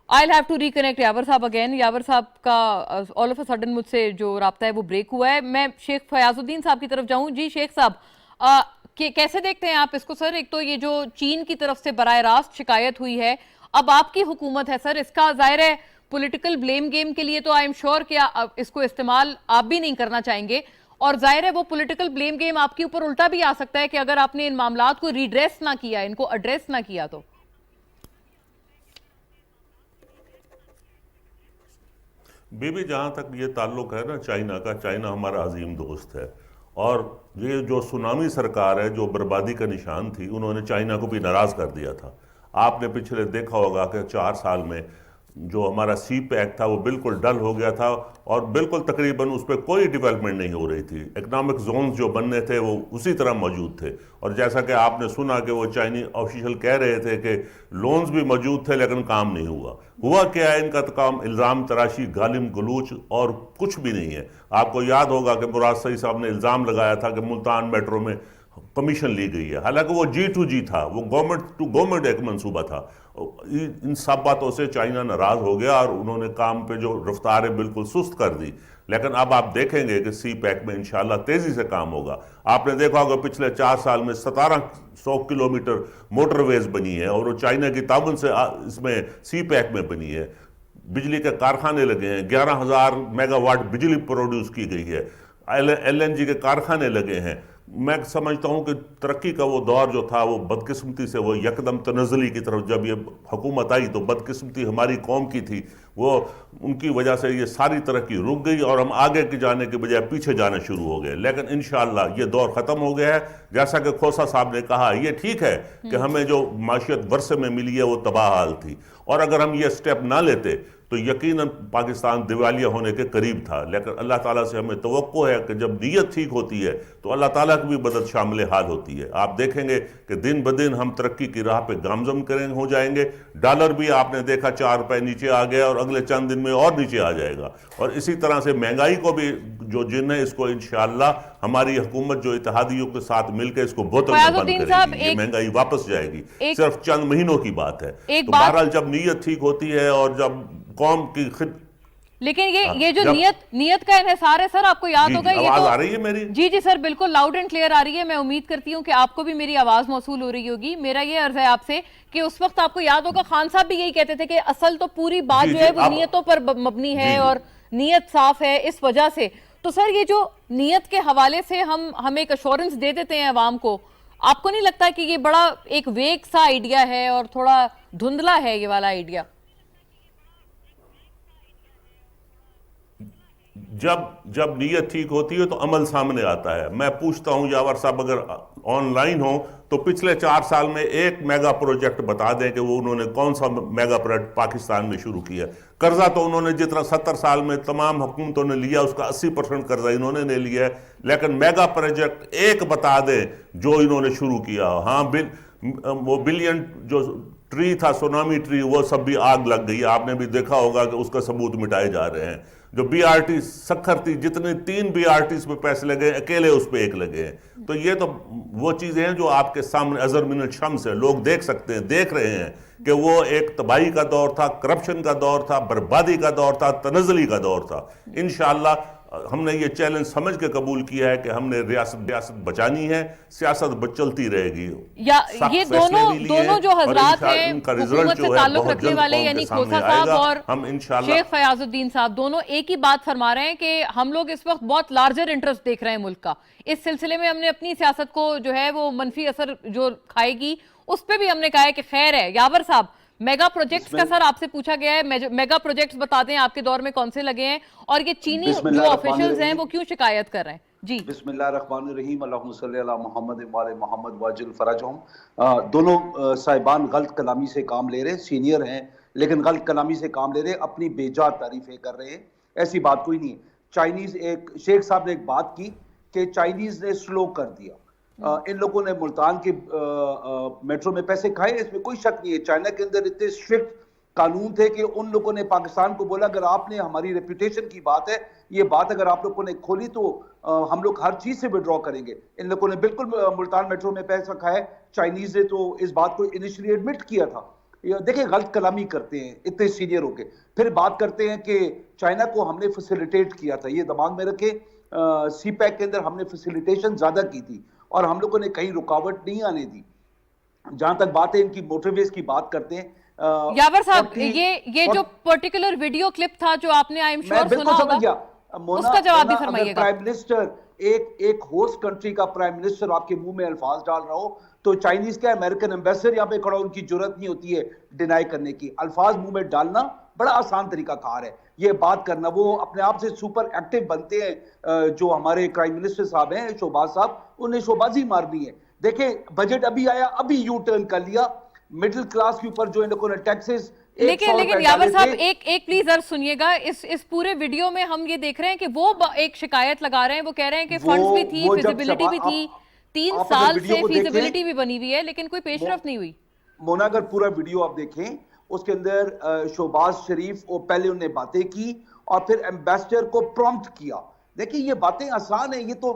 आई हैव टू रिकनेक्ट यावर साहब अगेन। यावर साहब का ऑल ऑफ अ सडन मुझसे जो राब्ता है वो ब्रेक हुआ है। मैं शेख फयाजुद्दीन साहब की तरफ जाऊं। जी शेख साहब, कैसे देखते हैं आप इसको सर? एक तो ये जो चीन की तरफ से बराह रास्त शिकायत हुई है, अब आपकी हुकूमत है सर, इसका जाहिर है पॉलिटिकल ब्लेम गेम के लिए तो आई एम श्योर कि इसको इस्तेमाल आप भी नहीं करना चाहेंगे, और जाहिर है वो पॉलिटिकल ब्लेम गेम आपके ऊपर उल्टा भी आ सकता है कि अगर आपने इन मामलात को रिड्रेस ना किया, इनको एड्रेस ना किया तो। बेबी, जहाँ तक ये ताल्लुक है ना चाइना का, चाइना हमारा अजीम दोस्त है, और ये जो सुनामी सरकार है जो बर्बादी का निशान थी, उन्होंने चाइना को भी नाराज़ कर दिया था। आपने पिछले देखा होगा कि 4 साल में जो हमारा CPEC था वो बिल्कुल डल हो गया था, और बिल्कुल तकरीबन उस पर कोई डेवलपमेंट नहीं हो रही थी। इकनॉमिक जोन्स जो बनने थे वो उसी तरह मौजूद थे, और जैसा कि आपने सुना कि वो चाइनीज ऑफिशियल कह रहे थे कि लोन्स भी मौजूद थे लेकिन काम नहीं हुआ क्या है इनका? तो काम इल्ज़ाम तराशी, गालिम गलूच और कुछ भी नहीं है। आपको याद होगा कि मुराद सईद साहब ने इल्ज़ाम लगाया था कि मुल्तान मेट्रो में कमीशन ली गई है, हालांकि वो G2G था, वो गवर्नमेंट टू गवर्नमेंट एक मंसूबा था। इन सब बातों से चाइना नाराज हो गया और उन्होंने काम पे जो रफ्तार है बिल्कुल सुस्त कर दी। लेकिन अब आप देखेंगे कि CPEC में इंशाल्लाह तेजी से काम होगा। आपने देखा होगा पिछले 4 साल में 1700 किलोमीटर मोटरवेज बनी है, और वो चाइना की ताबन से इसमें CPEC में बनी है। बिजली के कारखाने लगे हैं, 11,000 मेगावाट बिजली प्रोड्यूस की गई है, LNG के कारखाने लगे हैं। मैं समझता हूं कि तरक्की का वो दौर जो था वो बदकिस्मती से वो यकदम तनज़ली की तरफ जब ये हुकूमत आई तो बदकिस्मती हमारी कौम की थी, वो उनकी वजह से ये सारी तरक्की रुक गई और हम आगे की जाने के बजाय पीछे जाना शुरू हो गए। लेकिन इंशाअल्लाह ये दौर ख़त्म हो गया है। जैसा कि खोसा साहब ने कहा, ये ठीक है कि हमें जो माशियत वर्षे में मिली है वो तबाह हाल थी, और अगर हम ये स्टेप ना लेते तो यकीनन पाकिस्तान दिवालिया होने के करीब था। लेकिन अल्लाह ताला से हमें तवक्को है कि जब नीयत ठीक होती है तो अल्लाह ताला की भी मदद शामिल हाल होती है। आप देखेंगे कि दिन ब दिन हम तरक्की की राह पे गामजम करेंगे, हो जाएंगे। डॉलर भी आपने देखा 4 रुपए नीचे आ गया और अगले चंद दिन में और नीचे आ जाएगा। और इसी तरह से महंगाई को भी जो जिन है इसको इंशाअल्लाह हमारी हुकूमत जो इत्तेहादियों के साथ मिलकर इसको बोतल में बंद करेगी, ये महंगाई वापस जाएगी। सिर्फ चंद महीनों की बात है। तो बहरहाल जब नीयत ठीक होती है और जब कौम की लेकिन ये जो नीयत का इन्हिसार है सर, आपको याद होगा, ये आवाज तो आ रही है मेरी? जी सर, बिल्कुल लाउड एंड क्लियर आ रही है। मैं उम्मीद करती हूँ कि आपको भी मेरी आवाज मौसूल हो रही होगी। मेरा ये अर्ज है आपसे कि उस वक्त आपको याद होगा खान साहब भी यही कहते थे कि असल तो पूरी बात जो है वो नीयतों पर मबनी है और नीयत साफ है इस वजह से। तो सर ये जो नीयत के हवाले से हम एक अश्योरेंस दे देते हैं अवाम को, आपको नहीं लगता कि ये बड़ा एक वेग सा आइडिया है और थोड़ा धुंधला है ये वाला आइडिया? जब नीयत ठीक होती है तो अमल सामने आता है। मैं पूछता हूं यावर साहब, अगर ऑनलाइन हो तो पिछले 4 साल में एक मेगा प्रोजेक्ट बता दें कि वो उन्होंने कौन सा मेगा प्रोजेक्ट पाकिस्तान में शुरू किया। कर्जा तो उन्होंने जितना 70 साल में तमाम हुकूमतों ने लिया उसका 80% कर्जा इन्होंने ले लिया है। लेकिन मेगा प्रोजेक्ट एक बता दें जो इन्होंने शुरू किया। हाँ, वो बिलियन जो ट्री था, सुनामी ट्री, वो सब भी आग लग गई। आपने भी देखा होगा कि उसका सबूत मिटाए जा रहे हैं। जो BRT सखर थी, जितने 3 BRT पे पैसे लगे, अकेले उस पे 1 लगे हैं। तो ये तो वो चीजें हैं जो आपके सामने अजर मिनल शम्स है, लोग देख सकते हैं, देख रहे हैं कि वो एक तबाही का दौर था, करप्शन का दौर था, बर्बादी का दौर था, तनज़ली का दौर था। इंशाअल्लाह हमने ये चैलेंज समझ के कबूल किया है कि हमने रियासत बचानी है, सियासत चलती रहेगी। या ये दोनों जो हजरात हैं हुकूमत से ताल्लुक रखने वाले, यानी खोसा साहब और शेख फयाजुद्दीन साहब, दोनों एक ही बात फरमा रहे हैं कि हम लोग इस वक्त बहुत लार्जर इंटरेस्ट देख रहे हैं मुल्क का। इस सिलसिले में हमने अपनी सियासत को जो है वो मनफी असर जो खाएगी उस पर भी हमने कहा है कि खैर है। यावर साहब, मेगा प्रोजेक्ट्स का सर आपसे पूछा गया है, मेगा प्रोजेक्ट्स बता दें आपके दौर में कौन से लगे हैं और ये चीनी जो ऑफिशियल्स हैं वो क्यों शिकायत कर रहे हैं? जी बिस्मिल्लाहिर्रहमानिर्रहीम, अल्लाहुम्मा सल्ली अला मोहम्मद व आले मोहम्मद वाजिल फराजहुम। दोनों साहिबान गलत कलामी से काम ले रहे हैं, सीनियर हैं लेकिन गलत कलामी से काम ले रहे हैं, अपनी बेजा तारीफें कर रहे हैं। ऐसी बात कोई नहीं है। चाइनीज, एक शेख साहब ने एक बात की कि चाइनीज ने स्लो कर दिया। इन लोगों ने मुल्तान के मेट्रो में पैसे खाए, इसमें कोई शक नहीं है। चाइना के अंदर इतने स्ट्रिक्ट कानून थे कि उन लोगों ने पाकिस्तान को बोला अगर आपने, हमारी रेपुटेशन की बात है, ये बात अगर आप लोगों ने खोली तो हम लोग हर चीज से विड्रॉ करेंगे। इन लोगों ने बिल्कुल मुल्तान मेट्रो में पैसा खाया। चाइनीज ने तो इस बात को इनिशियली एडमिट किया था। देखिए, गलत कलामी करते हैं इतने सीनियर होके, फिर बात करते हैं कि चाइना को हमने फैसिलिटेट किया था। ये दिमाग में रखे, CPEC के अंदर हमने फैसिलिटेशन ज्यादा की थी और हम लोगों ने कहीं रुकावट नहीं आने दी। जहां तक बात है इनकी मोटरवेज की बात करते हैं, यावर साहब, ये जो पर्टिकुलर वीडियो क्लिप था जो आपने आई एम श्योर सुना होगा, उसका जवाब भी फरमाइएगा। प्राइम मिनिस्टर, एक होस्ट कंट्री का प्राइम मिनिस्टर आपके मुंह में अल्फाज डाल रहा हो तो चाइनीज का अमेरिकन एम्बेसडर यहाँ पे खड़ा, उनकी जरूरत नहीं होती है डिनाई करने की। अल्फाज मुंह में डालना बड़ा आसान तरीका कार है। ये बात करना, वो अपने आप से सुपर एक्टिव बनते हैं। जो हमारे प्राइम मिनिस्टर साहब हैं, शोबाज साहब, उन्हें शोबाजी मारनी है। देखें, बजट अभी आया, अभी यू टर्न कर लिया। मिडिल क्लास के ऊपर जो इन लोगों ने टैक्सेस, लेकिन यावर साहब एक प्लीज अर्ज सुनिएगा। इस पूरे वीडियो में हम ये देख रहे हैं कि वो एक शिकायत लगा रहे हैं, वो कह रहे हैं कि फंड्स भी थी, फिजिबिलिटी भी थी, 3 साल से फिजिबिलिटी भी बनी हुई है लेकिन कोई पेशरफ्त नहीं हुई। मोना, अगर पूरा वीडियो आप देखें, उसके अंदर शोबाज शरीफ और पहले उन्होंने बातें की और फिर एम्बेसडर को प्रॉम्प्ट किया। देखिए, ये बातें आसान है, ये तो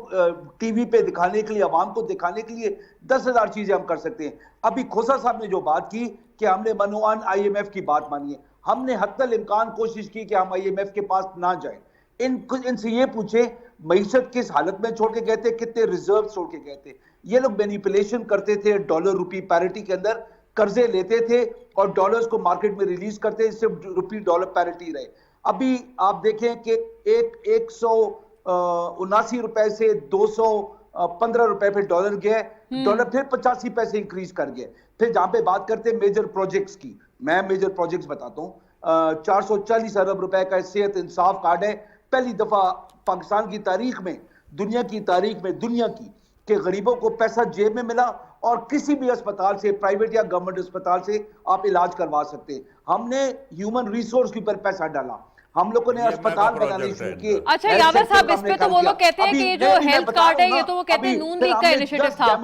टीवी पे दिखाने के लिए, आवाम को दिखाने के लिए 10,000 चीजें हम कर सकते हैं। अभी खोसा साहब ने जो बात की कि हमने मनोआन IMF की बात मानी है, हमने हत्तल इम्कान कोशिश की कि हम IMF के पास ना जाएं। इनसे ये पूछे मईशत किस हालत में छोड़ के गए थे, कितने रिजर्व छोड़ के गए थे। ये लोग मैनिपुलेशन करते थे डॉलर रुपी पैरिटी के अंदर। कर्जे लेते थे और डॉलर्स को मार्केट में रिलीज करते, इससे रुपी डॉलर पैरिटी रहे। अभी आप देखें कि 179 रुपए से 215 रुपए पे डॉलर गया, डॉलर फिर 85 पैसे इंक्रीज कर गया। फिर जहां पे बात करते हैं मेजर प्रोजेक्ट्स की, मैं मेजर प्रोजेक्ट्स बताता हूँ। 440 अरब रुपए का सेहत इंसाफ कार्ड है, पहली दफा पाकिस्तान की तारीख में, दुनिया की तारीख में, दुनिया की, कि गरीबों को पैसा जेब में मिला और किसी भी अस्पताल से, प्राइवेट या गवर्नमेंट अस्पताल से आप इलाज करवा सकते हैं। हमने ह्यूमन रिसोर्स के ऊपर पैसा डाला, हम लोगों ने अस्पताल बनाने शुरू किए। अच्छा यावर साहब, इस पे तो वो लोग कहते हैं कि ये जो हेल्थ कार्ड है, ये तो वो कहते हैं नून लीग का इनिशिएटिव था,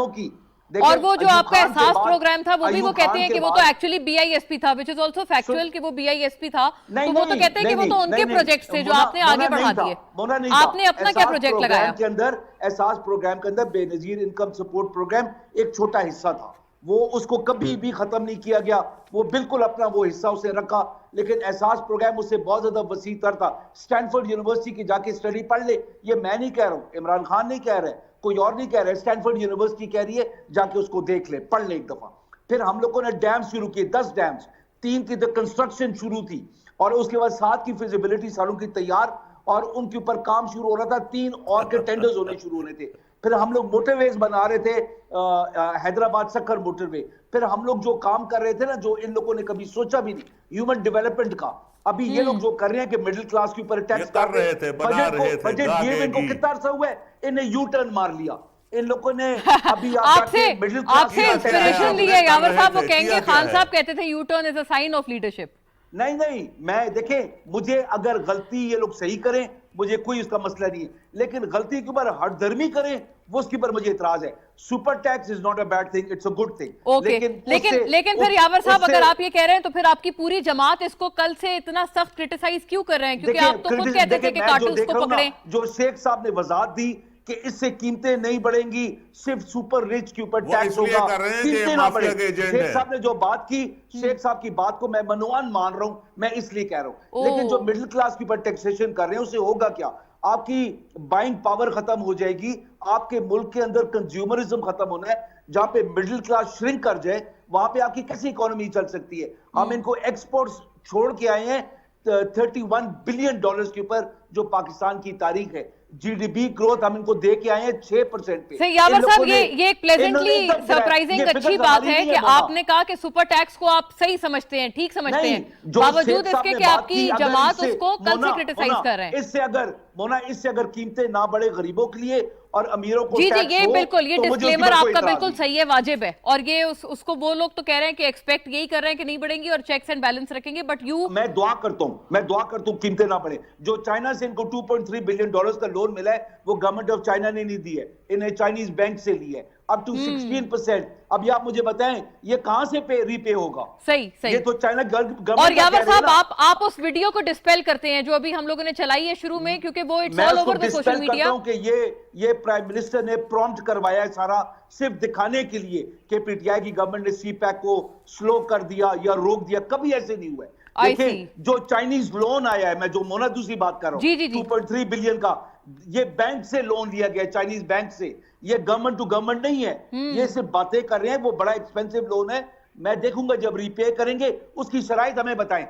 और वो जो आपका एहसास प्रोग्राम था, वो भी वो कहते हैं कि वो तो एक्चुअली BISP था, विच इज आल्सो फैक्चुअल कि वो BISP था। तो वो तो कहते हैं कि वो तो उनके प्रोजेक्ट थे जो आपने आगे बढ़ा दिए। आपने अपना क्या प्रोजेक्ट लगाया? के अंदर एहसास प्रोग्राम के अंदर बेनजीर इनकम सपोर्ट प्रोग्राम एक छोटा हिस्सा था, वो उसको कभी भी खत्म नहीं किया गया, वो बिल्कुल अपना वो हिस्सा उसे रखा। लेकिन एहसास प्रोग्राम उससे बहुत ज्यादा वसी तर था। स्टैनफोर्ड यूनिवर्सिटी की जाके स्टडी पढ़ ले, ये मैं नहीं कह रहा हूं, इमरान खान नहीं कह रहे, कोई और नहीं कह रहा है, स्टैनफोर्ड यूनिवर्सिटी कह रही है, जाके उसको देख ले, पढ़ ले एक दफा। फिर हम लोगों ने डैम शुरू किए, 10 डैम्स, 3 की कंस्ट्रक्शन शुरू थी, और उसके बाद 7 की फिजिबिलिटी सालों की तैयार, और उनके ऊपर काम शुरू हो रहा था, 3 और के टेंडर्स होने शुरू होने थे। फिर हम लोग मोटरवेज बना रहे थे, हैदराबाद सक्कर मोटरवे। फिर हम लोग जो काम कर रहे थे ना, जो इन लोगों ने कभी सोचा भी नहीं, ह्यूमन डेवलपमेंट का, अभी ये लोग जो कर रहे हैं कि मिडिल क्लास के ऊपर टैक्स कर रहे थे, बना रहे थे, बजट दिए इनको कितना अरसा हुआ है, इन्हें यू टर्न मार लिया इन लोगों ने। अभी आपसे इंस्पिरेशन ली है यावर साहब, वो कहेंगे खान साहब कहते थे U turn is a sign of leadership. नहीं, मैं देखें, मुझे अगर गलती ये लोग सही करें, मुझे कोई उसका मसला नहीं है, लेकिन गलती के ऊपर हठधर्मी करें, वो उसके ऊपर मुझे इतराज है। Super tax is not a bad thing, it's a good thing. Okay, लेकिन फिर यावर साहब, अगर आप ये कह रहे हैं तो फिर आपकी पूरी जमात इसको कल से इतना सख्त क्रिटिसाइज क्यों कर रहे हैं? क्योंकि आप तो खुद कहते थे कि कार्टून्स को पकड़ें। जो शेख साहब ने वजाहत दी कि इससे कीमतें नहीं बढ़ेंगी, सिर्फ सुपर रिच के ऊपर टैक्स होगा, कीमतें ना बढ़े। शेख साहब ने जो बात की, शेख साहब की बात को मैं मनवान मान रहा हूं, मैं इसलिए कह रहा हूं। लेकिन जो मिडिल क्लास के ऊपर टैक्सेशन कर रहे हैं, उससे होगा क्या? आपकी बाइंग पावर खत्म हो जाएगी, आपके मुल्क के अंदर कंज्यूमरिज्म खत्म होना है। जहां पे मिडिल क्लास श्रिंक कर जाए, वहां पे आपकी कैसी इकोनॉमी चल सकती है? हम इनको एक्सपोर्ट्स छोड़ के आए हैं 31 बिलियन डॉलर्स के ऊपर, जो पाकिस्तान की तारीख है। GDP ग्रोथ हम इनको दे के आए हैं 6% पे। सही यावर साहब, ये एक प्लेजेंटली सरप्राइजिंग अच्छी बात है कि आपने कहा कि सुपर टैक्स को आप सही समझते हैं, ठीक समझते हैं, बावजूद इसके कि आपकी जमात उसको कल से क्रिटिसाइज कर रहे हैं। इससे अगर कीमतें ना बढ़े गरीबों के लिए और अमीरों को, जी, ये बिल्कुल, ये डिस्क्लेमर आपका बिल्कुल सही है, वाजिब है। और ये उसको वो लोग तो कह रहे हैं कि एक्सपेक्ट यही कर रहे हैं कि नहीं बढ़ेंगी और चेक्स एंड बैलेंस रखेंगे, बट मैं दुआ करता हूं कीमतें ना बढ़े। जो चाइना से इनको 2.3 बिलियन डॉलर्स का लोन मिला है, वो गवर्नमेंट ऑफ चाइना ने नहीं दी है, इन्हें चाइनीज बैंक से ली है, अप टू 16%। अब ये आप मुझे बताएं, ये कहां से रीपे होगा? सही, ये तो चाइना गवर्नमेंट। और यावर साहब, आप उस वीडियो को डिस्पेल करते हैं जो अभी हम लोगों ने चलाई है शुरू में, क्योंकि वो it's all over the social media कि ये प्राइम मिनिस्टर ने प्रॉम्प्ट करवाया है सारा, सिर्फ दिखाने के लिए कि PTI की गवर्नमेंट ने CPEC को स्लो कर दिया या रोक दिया। कभी ऐसे नहीं हुआ है। देखिए, जो चाइनीज लोन आया है, मैं जो मोना दूसरी बात कर रहा हूं, 2.3 बिलियन का, ये बैंक से लोन लिया गया, चाइनीज बैंक से, ये गवर्नमेंट टू गवर्नमेंट नहीं है। ये सिर्फ बातें कर रहे हैं, वो बड़ा एक्सपेंसिव लोन है। मैं देखूंगा जब रीपे करेंगे, उसकी शराइत हमें बताएं।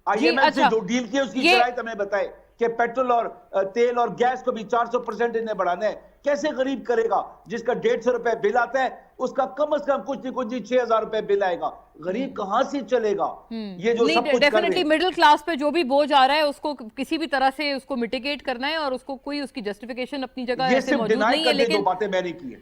IMF से जो डील की उसकी शराइत हमें बताएं कि पेट्रोल और तेल और गैस को भी 400% इन्हें बढ़ाना है। कैसे गरीब करेगा? जिसका 150 रुपए बिल आता है, उसका कम से कम कुछ नहीं 6,000 रुपए बिल आएगा। गरीब कहां से चलेगा? ये जो सब कुछ डेफिनेटली मिडिल क्लास पे जो भी बोझ आ रहा है, उसको किसी भी तरह से उसको मिटिगेट करना है, और उसको कोई उसकी जस्टिफिकेशन अपनी जगह ऐसे मौजूद नहीं है। लेकिन बातें मैंने की है,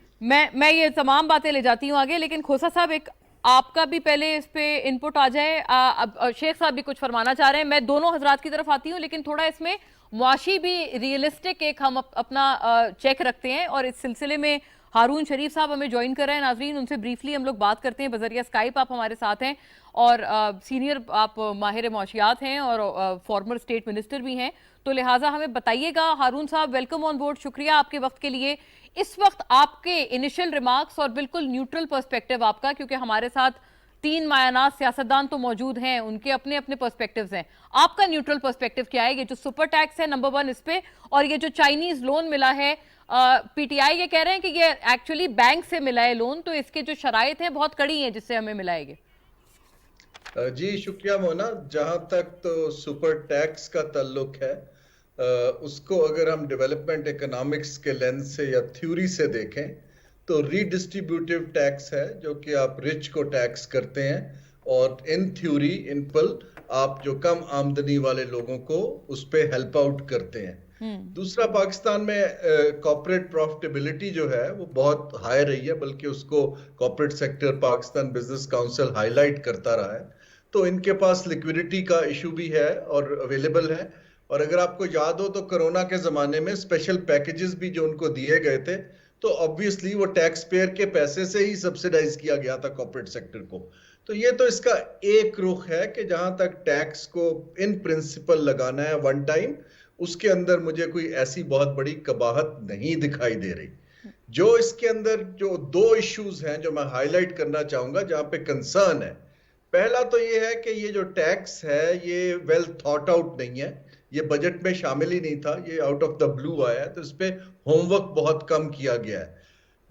मैं ये तमाम बातें ले जाती हूँ आगे। लेकिन खोसा साहब, एक आपका भी पहले इस पे इनपुट आ जाए। अब शेख साहब भी कुछ फरमाना चाह रहे हैं, मैं दोनों हजरात की तरफ आती हूँ, लेकिन थोड़ा इसमें मुआशी भी रियलिस्टिक एक हम अपना चेक रखते हैं, और इस सिलसिले में हारून शरीफ साहब हमें ज्वाइन कर रहे हैं। नाजरीन, उनसे ब्रीफली हम लोग बात करते हैं बजरिया स्काइप। आप हमारे साथ हैं, और सीनियर आप माहिर मुआशियात हैं और फॉर्मर स्टेट मिनिस्टर भी हैं, तो लिहाजा हमें बताइएगा। हारून साहब, वेलकम ऑन बोर्ड, शुक्रिया आपके वक्त के लिए। इस वक्त आपके इनिशियल रिमार्क्स और बिल्कुल न्यूट्रल पर्सपेक्टिव आपका, क्योंकि हमारे साथ 3 मायानाज सियासतदान तो मौजूद हैं, उनके अपने अपने पर्सपेक्टिव्स हैं। आपका न्यूट्रल पर्सपेक्टिव क्या है? ये जो सुपर टैक्स है नंबर 1 इस पे, और ये जो चाइनीज लोन मिला है पीटीआई ये कह रहे हैं कि ये एक्चुअली बैंक से मिला है लोन, तो इसके जो शराइत हैं बहुत कड़ी हैं जिससे हमें मिला है ये। जी शुक्रिया मोना। जहां तक तो सुपर टैक्स का ताल्लुक है, उसको अगर हम डेवलपमेंट इकोनॉमिक्स के लेंस से या थ्योरी से देखें तो रीडिस्ट्रीब्यूटिव टैक्स है, जो कि आप रिच को टैक्स करते हैं और इन थ्योरी इन पल आप जो कम आमदनी वाले लोगों को उस पे हेल्प आउट करते हैं। दूसरा, पाकिस्तान में कॉर्पोरेट प्रॉफिटेबिलिटी जो है वो बहुत हाई रही है, बल्कि उसको corporate sector Pakistan business council highlight करता रहा है। तो इनके पास लिक्विडिटी का इशू भी है और अवेलेबल है। और अगर आपको याद हो तो कोरोना के जमाने में स्पेशल पैकेजेस भी जो उनको दिए गए थे, तो ऑब्वियसली वो टैक्स पेयर के पैसे से ही सब्सिडाइज किया गया था कॉर्पोरेट सेक्टर को। तो ये तो इसका एक रुख है कि जहां तक टैक्स को इन प्रिंसिपल लगाना है वन टाइम, उसके अंदर मुझे कोई ऐसी बहुत बड़ी कबाहत नहीं दिखाई दे रही। जो इसके अंदर जो दो इश्यूज हैं जो मैं हाईलाइट करना चाहूंगा जहां पे कंसर्न है, पहला तो ये है कि ये जो टैक्स है ये वेल थॉट आउट नहीं है, ये बजट में शामिल ही नहीं था, ये आउट ऑफ द ब्लू आया है, तो इस पे होमवर्क बहुत कम किया गया है।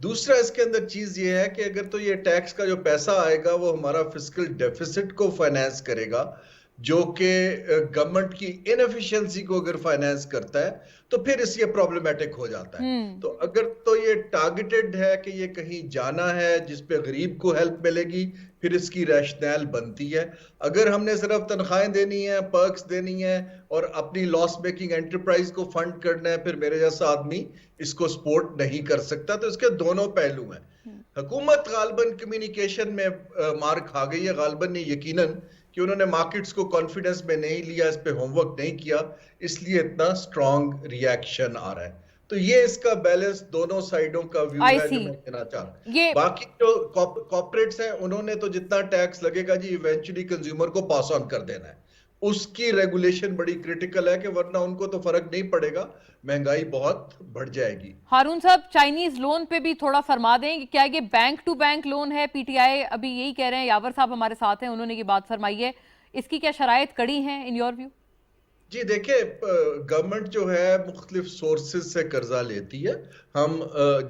दूसरा, इसके अंदर चीज ये है कि अगर तो ये टैक्स का जो पैसा आएगा वो हमारा फिस्कल डेफिसिट को फाइनेंस करेगा, जो कि गवर्नमेंट की इनएफिशिएंसी को अगर फाइनेंस करता है तो फिर ये प्रॉब्लमेटिक हो जाता है। तो अगर तो ये टारगेटेड है कि ये कहीं जाना है जिसपे गरीब को हेल्प मिलेगी, फिर इसकी रैशनल बनती है। अगर हमने सिर्फ तनख्वाहें देनी है, पर्क्स देनी है और अपनी लॉस मेकिंग एंटरप्राइज को फंड करना है, फिर मेरे जैसा आदमी इसको सपोर्ट नहीं कर सकता। तो इसके दोनों पहलू हैं। हुकूमत गालबन कम्युनिकेशन में मार खा गई है, गालबन ने यकीनन, कि उन्होंने मार्केट्स को कॉन्फिडेंस में नहीं लिया, इस पे होमवर्क नहीं किया, इसलिए इतना स्ट्रॉन्ग रिएक्शन आ रहा है। तो ये इसका बैलेंस दोनों साइडों का व्यू है जो मैं कहना चाह रहा हूं। बाकी जो कॉर्पोरेट्स हैं उन्होंने तो जितना टैक्स लगेगा जी इवेंचुअली कंज्यूमर को पास ऑन कर देना है, उसकी रेगुलेशन बड़ी क्रिटिकल है कि वरना उनको तो फर्क नहीं पड़ेगा, महंगाई बहुत बढ़ जाएगी। हारून साहब, चाइनीज लोन पे भी थोड़ा फरमा दें, क्या ये बैंक टू बैंक लोन है? पीटीआई अभी यही कह रहे हैं, यावर साहब हमारे साथ हैं, उन्होंने ये बात फरमाई है, इसकी क्या शराइत कड़ी हैं इन योर व्यू? जी देखिए, गवर्नमेंट जो है मुख्तलिफ सोर्सेज से कर्जा लेती है। हम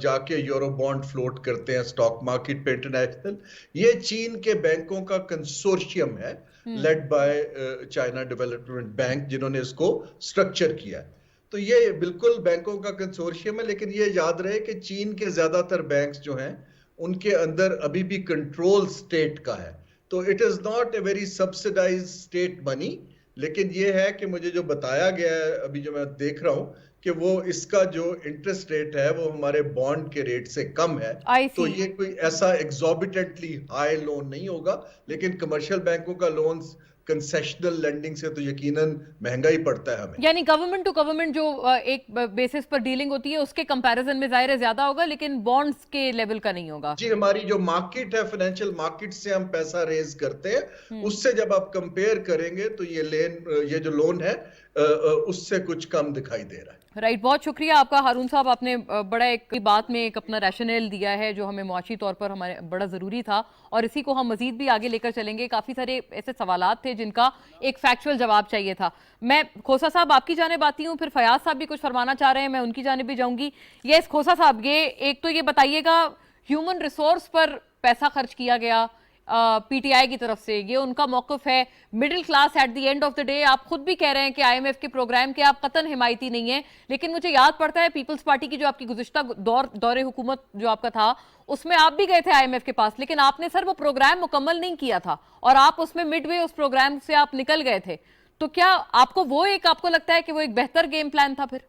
जाके यूरो बॉन्ड फ्लोट करते हैं स्टॉक मार्केट पे इंटरनेशनल। ये चीन के बैंकों का कंसोर्शियम है led by China development bank, जिन्होंने इसको स्ट्रक्चर किया है। तो ये बिल्कुल बैंकों का कंसोर्शियम है, लेकिन ये याद रहे कि चीन के ज्यादातर बैंक्स जो हैं उनके अंदर अभी भी कंट्रोल स्टेट का है। तो it is not a very subsidised state money, लेकिन ये है कि मुझे जो बताया गया है अभी जो मैं देख रहा हूं कि वो इसका जो इंटरेस्ट रेट है वो हमारे बॉन्ड के रेट से कम है। तो ये कोई ऐसा एग्जॉर्बिटेंटली हाई लोन नहीं होगा, लेकिन कमर्शियल बैंकों का लोन कंसेशनल लेंडिंग से तो यकीनन महंगा ही पड़ता है हमें। यानी गवर्नमेंट टू गवर्नमेंट जो एक बेसिस पर डीलिंग होती है उसके कंपैरिजन में जाहिर है ज्यादा होगा, लेकिन बॉन्ड्स के लेवल का नहीं होगा। जी, हमारी जो मार्केट है, फाइनेंशियल मार्केट से हम पैसा रेज करते हैं, उससे जब आप कंपेयर करेंगे तो ये जो लोन है उससे कुछ कम दिखाई दे रहा है। राइट, बहुत शुक्रिया आपका हारून साहब, आपने बड़ा एक बात में एक अपना रैशनल दिया है जो हमें मुआशी तौर पर हमारे बड़ा ज़रूरी था, और इसी को हम मजीद भी आगे लेकर चलेंगे। काफ़ी सारे ऐसे सवालात थे जिनका एक फैक्चुअल जवाब चाहिए था। मैं खोसा साहब आपकी जानिब आती हूँ, फिर फयाज साहब भी कुछ फरमाना चाह रहे हैं, मैं उनकी जानिब भी जाऊँगी। यस खोसा साहब, ये एक तो ये बताइएगा, ह्यूमन रिसोर्स पर पैसा खर्च किया गया पीटीआई की तरफ से, ये उनका मौक़िफ़ है। Middle class at the end of the day, आप खुद भी कह रहे हैं कि आईएमएफ के प्रोग्राम के आप कतन हिमायती नहीं है, लेकिन मुझे याद पड़ता है पीपल्स पार्टी की जो आपकी गुज़िश्ता दौरे हुकूमत जो आपका था उसमें आप भी गए थे आईएमएफ के पास, लेकिन आपने सर वो प्रोग्राम मुकम्मल नहीं किया था और आप उसमें मिडवे उस प्रोग्राम से आप निकल गए थे। तो क्या आपको आपको लगता है कि वो एक बेहतर गेम प्लान था फिर?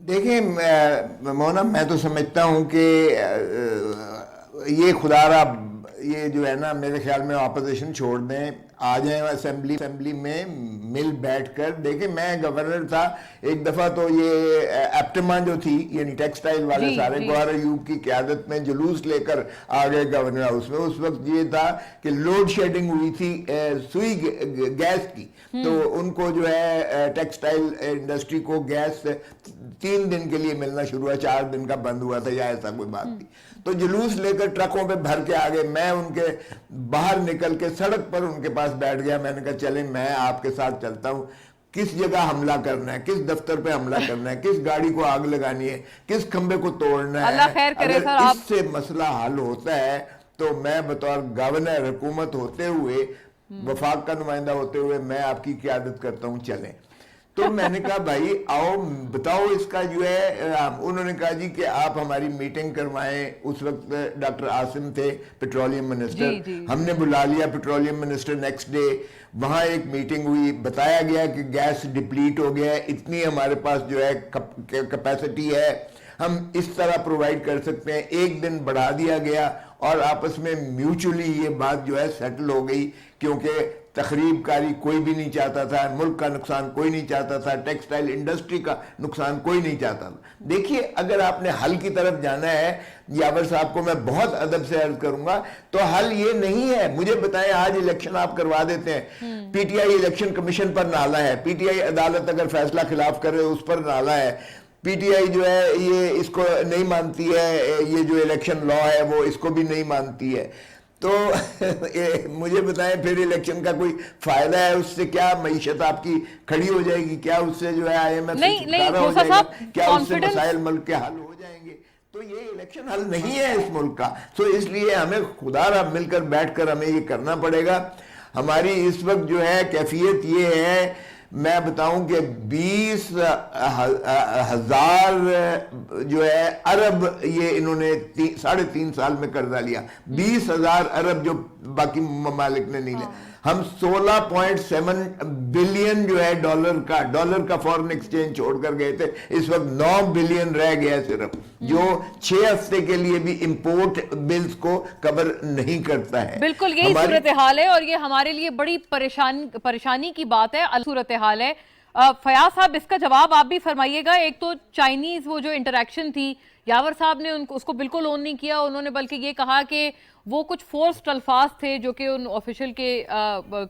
देखिए मोना, मैं तो समझता हूं कि ये खुदारा ये जो है ना, मेरे ख्याल में ऑपोजिशन छोड़ दें, आ जाए असेंबली में मिल बैठकर। देखिए, मैं गवर्नर था एक दफ़ा, तो ये एप्टमा जो थी यानी टेक्सटाइल वाले सारे गौहर अयूब की क़यादत में जुलूस लेकर आ गए गवर्नर हाउस में। उस वक्त ये था कि लोड शेडिंग हुई थी सुई गैस की, तो उनको जो है टेक्सटाइल इंडस्ट्री को गैस 3 दिन के लिए मिलना शुरू हुआ, 4 दिन का बंद हुआ था या ऐसा कोई बात थी। तो जुलूस लेकर ट्रकों पे भर के आ गए। मैं उनके बाहर निकल के सड़क पर उनके पास बैठ गया। मैंने कहा चलें, मैं आपके साथ चलता हूँ। किस जगह हमला करना है, किस दफ्तर पे हमला करना है, किस गाड़ी को आग लगानी है, किस खंबे को तोड़ना है। अल्लाह खैर करे अगर सर, आप इससे मसला हल होता है तो मैं बतौर गवर्नर हुकूमत होते हुए, वफाक का नुमाइंदा होते हुए मैं आपकी क़यादत करता हूं, चलें। तो मैंने कहा भाई आओ बताओ इसका जो है। उन्होंने कहा जी कि आप हमारी मीटिंग करवाएं। उस वक्त डॉक्टर आसिम थे पेट्रोलियम मिनिस्टर, जी, जी। हमने बुला लिया पेट्रोलियम मिनिस्टर। नेक्स्ट डे वहां एक मीटिंग हुई, बताया गया कि गैस डिप्लीट हो गया है, इतनी हमारे पास जो है कैपेसिटी है, हम इस तरह प्रोवाइड कर सकते हैं। एक दिन बढ़ा दिया गया और आपस में म्यूचुअली ये बात जो है सेटल हो गई, क्योंकि तखरीबकारी कोई भी नहीं चाहता था, मुल्क का नुकसान कोई नहीं चाहता था, टेक्सटाइल इंडस्ट्री का नुकसान कोई नहीं चाहता था। देखिए अगर आपने हल की तरफ जाना है, यावर साहब को मैं बहुत अदब से अर्ज करूंगा, तो हल ये नहीं है। मुझे बताएं आज इलेक्शन आप करवा देते हैं, पीटीआई इलेक्शन कमीशन पर नाला है, पीटीआई अदालत अगर फैसला खिलाफ करे उस पर नाला है, पीटीआई जो है ये इसको नहीं मानती है, ये जो इलेक्शन लॉ है वो इसको भी नहीं मानती है। तो मुझे बताएं फिर इलेक्शन का कोई फायदा है उससे? क्या मईशत आपकी खड़ी हो जाएगी? क्या उससे जो है IMF से छुटकारा हो जाएगा? क्या उससे मसाइल मुल्क के हल हो जाएंगे? तो ये इलेक्शन हल नहीं है इस मुल्क का। तो इसलिए हमें खुदा मिलकर बैठकर हमें ये करना पड़ेगा। हमारी इस वक्त जो है कैफियत ये है, मैं बताऊं कि 20,000 जो है अरब ये इन्होंने 3.5 साल में कर्जा लिया, 20,000 अरब जो बाकी ममालिक ने नहीं लिया। हम 16.7 बिलियन जो है डॉलर का फॉरेन एक्सचेंज छोड़कर गए थे, इस वक्त 9 बिलियन रह गया सिर्फ, जो 6 हफ्ते के लिए भी इंपोर्ट बिल्स को कवर नहीं करता है। बिल्कुल यही सूरत हाल है और ये हमारे लिए बड़ी परेशानी की बात है, सूरत हाल है। फयाज साहब इसका जवाब आप भी फरमाइएगा। एक तो चाइनीज वो जो इंटरेक्शन थी, यावर साहब ने उसको बिल्कुल ऑन नहीं किया, उन्होंने बल्कि ये कहा कि वो कुछ फोर्स्ड अल्फाज थे जो कि उन ऑफिशियल के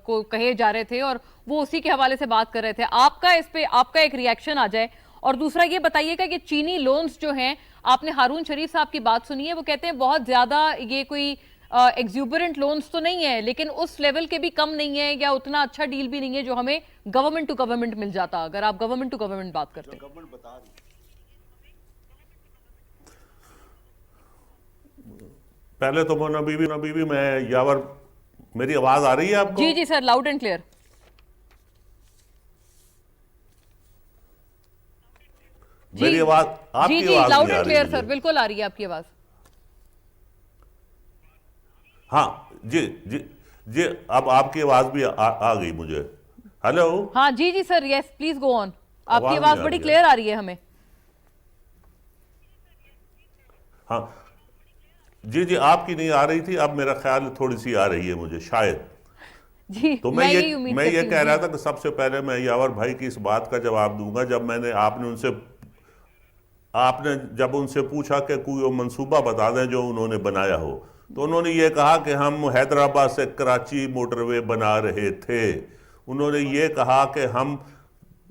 को कहे जा रहे थे और वो उसी के हवाले से बात कर रहे थे। आपका इस पे आपका एक रिएक्शन आ जाए। और दूसरा ये बताइएगा कि चीनी लोन्स जो हैं, आपने हारून शरीफ साहब की बात सुनी है, वो कहते हैं बहुत ज्यादा ये कोई एग्जूबरेंट लोन्स तो नहीं है, लेकिन उस लेवल के भी कम नहीं है या उतना अच्छा डील भी नहीं है जो हमें गवर्नमेंट टू गवर्नमेंट मिल जाता, अगर आप गवर्नमेंट टू गवर्नमेंट बात करते हैं। गवर्नमेंट बता रही है। पहले तो मोना बीबी मैं यावर, मेरी आवाज आ रही है आपको? जी जी सर, लाउड एंड क्लियर। मेरी आवाज, आपकी जी आवाज लाउड नहीं आ एंड रही क्लियर मुझे। सर, बिल्कुल आ रही है आपकी आवाज। हाँ जी जी जी, अब आपकी आवाज भी आ गई मुझे। हेलो। हाँ जी जी sir, yes please go on. आपकी आवाज आवाज नहीं आ बड़ी रही है। क्लियर आ रही है हमें। हाँ जी जी, आपकी नहीं आ रही थी, अब मेरा ख्याल थोड़ी सी आ रही है मुझे शायद। जी तो मैं यही उम्मीद मैं ये करती हूँ, कह रहा जी। था कि सबसे पहले मैं यावर भाई की इस बात का जवाब दूंगा। आपने जब उनसे पूछा कि कोई वो मंसूबा बता दें जो उन्होंने बनाया हो, तो उन्होंने ये कहा कि हम हैदराबाद से कराची मोटरवे बना रहे थे। उन्होंने ये कहा कि हम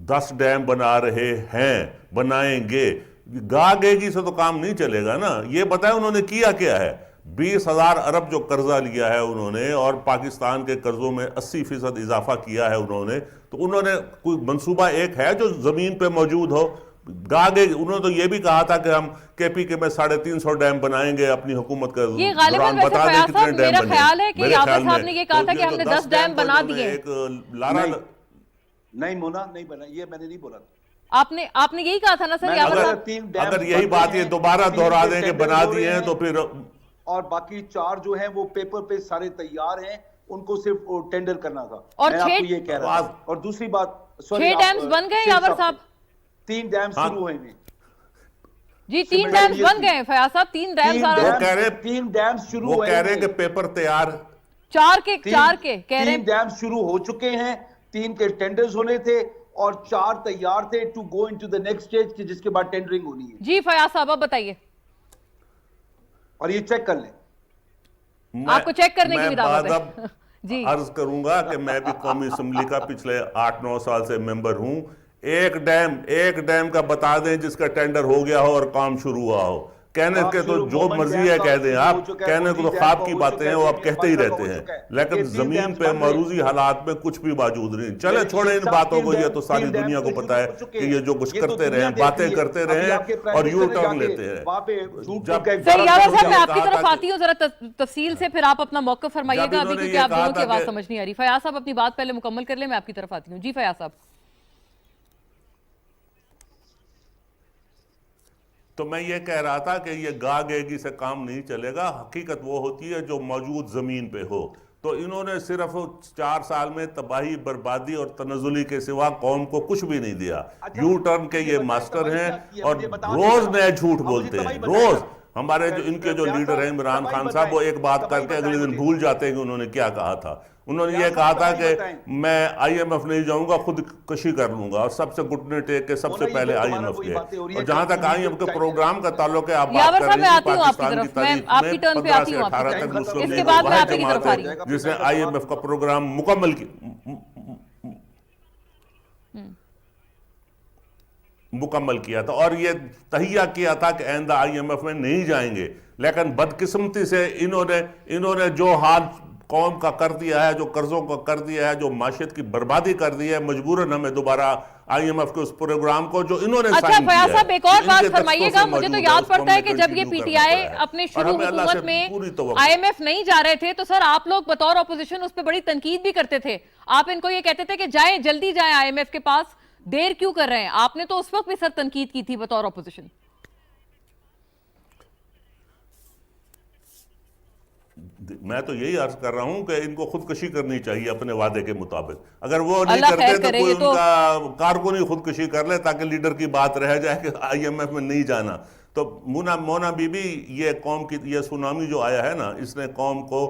10 डैम बना रहे हैं, बनाएंगे। गा गेगी से तो काम नहीं चलेगा ना। ये बताएं उन्होंने किया क्या है? 20,000 अरब जो कर्जा लिया है उन्होंने, और पाकिस्तान के कर्जों में 80% इजाफा किया है उन्होंने, तो उन्होंने कोई मंसूबा एक है जो जमीन पे मौजूद हो? गागे उन्होंने तो ये भी कहा था कि हम केपी के में 350 डैम बनाएंगे अपनी हुकूमत का। ये गालिबन वैसे फयाज साहब, मेरा ख्याल है कि यावर साहब ने ये कहा था कि हमने 10 डैम बना दिए। एक लारा नहीं मोना, नहीं बना, ये मैंने नहीं बोला था। आपने यही कहा था ना सर यावर साहब? अगर यही बात ये दोबारा दोहरा दें कि बना दिए हैं तो फिर, और बाकी 4 जो हैं वो पेपर पे सारे तैयार हैं, उनको सिर्फ टेंडर करना था। और मैं आपको ये कह रहा था। और दूसरी बात, 6 डैम्स बन गए यावर साहब? 3 डैम शुरू हुए हैं जी, 3 डैम्स बन गए फयाज साहब। 3 डैम्स वो कह रहे 3 डैम शुरू वो हुए कह रहे हैं कि पेपर तैयार। 4 के कह रहे 3 डैम शुरू हो चुके हैं, 3 के टेंडर्स होने थे और 4 तैयार थे to go into the next stage, जिसके बाद टेंडरिंग होनी है। जी फयाज साहब अब बताइए। और ये चेक कर लें। आपको चेक करने की भी दावत है। जी अर्ज करूंगा कि मैं भी कौमी असम्बली का पिछले 8-9 साल से मेंबर हूं। एक डैम का बता दें जिसका टेंडर हो गया हो और काम शुरू हुआ हो। कहने के तो जो मर्जी है कह दें आप, कहने को तो ख्वाब की बातें हैं, वो आप कहते ही रहते हैं, लेकिन जमीन पे मरूजी हालात में कुछ भी मौजूद नहीं। चले छोड़े इन बातों को, ये तो सारी दुनिया को पता है कि ये जो कुछ करते रहे, बातें करते रहे और यू टर्न लेते हैं। सर यावर साहब, मैं आपकी तरफ आती हूँ, जरा तफसील से फिर आप अपना मौक़िफ़ फरमाइएगा अभी, क्योंकि आप दोनों की आवाज समझ नहीं आ रही। फयाज साहब अपनी बात पहले मुकम्मल कर ले, मैं आपकी तरफ आती हूँ। जी फयाज साहब। तो मैं ये कह रहा था कि ये गा गेगी से काम नहीं चलेगा, हकीकत वो होती है जो मौजूद जमीन पे हो। तो इन्होंने सिर्फ 4 साल में तबाही, बर्बादी और तनजुली के सिवा कौम को कुछ भी नहीं दिया। यू टर्न के ये मास्टर हैं और रोज नए झूठ बोलते हैं, रोज। हमारे जो इनके जो लीडर हैं इमरान खान साहब, वो एक बात करके अगले दिन भूल जाते हैं कि उन्होंने क्या कहा था। उन्होंने ये कहा था कि मैं IMF नहीं जाऊंगा, खुद कशी कर लूंगा, और सबसे घुटने टेक के सबसे पहले IMF के। और जहां तक IMF के प्रोग्राम का ताल्लुक है, आप बात कर रही हैं पाकिस्तान की तारीख में 15 से 18 तक मुस्लिम लीग वाहिद जमात है जिसने IMF का प्रोग्राम मुकम्मल किया था और ये तहिया किया था कि आइंदा IMF में नहीं जाएंगे। लेकिन बदकिस्मती से इन्होंने जो हाल कौम का कर दिया है, जो कर्जों का कर दिया है, जो माशियत की बर्बादी कर दी है, मजबूरन हमें दोबारा IMF के उस प्रोग्राम को जो इन्होंने अच्छा फयाज साहब, एक और बात फरमाइएगा। मुझे तो याद पड़ता है कि जब ये PTI अपने शुरू हुकूमत में IMF नहीं जा रहे थे, तो सर आप लोग बतौर अपोजिशन उस पर बड़ी तनकीद भी करते थे। आप इनको ये कहते थे कि जाएं, जल्दी जाएं IMF के पास, देर क्यों कर रहे हैं। आपने तो उस वक्त भी सर तनकीद की थी बतौर अपोजिशन। मैं तो यही अर्ज कर रहा हूं कि इनको खुदकशी करनी चाहिए अपने वादे के मुताबिक। अगर वो नहीं करते तो कोई उनका कारकुन ही खुदकशी कर ले ताकि लीडर की बात रह जाए कि IMF में नहीं जाना। तो मोना बीबी, ये कौम की ये सुनामी जो आया है ना, इसने कौम को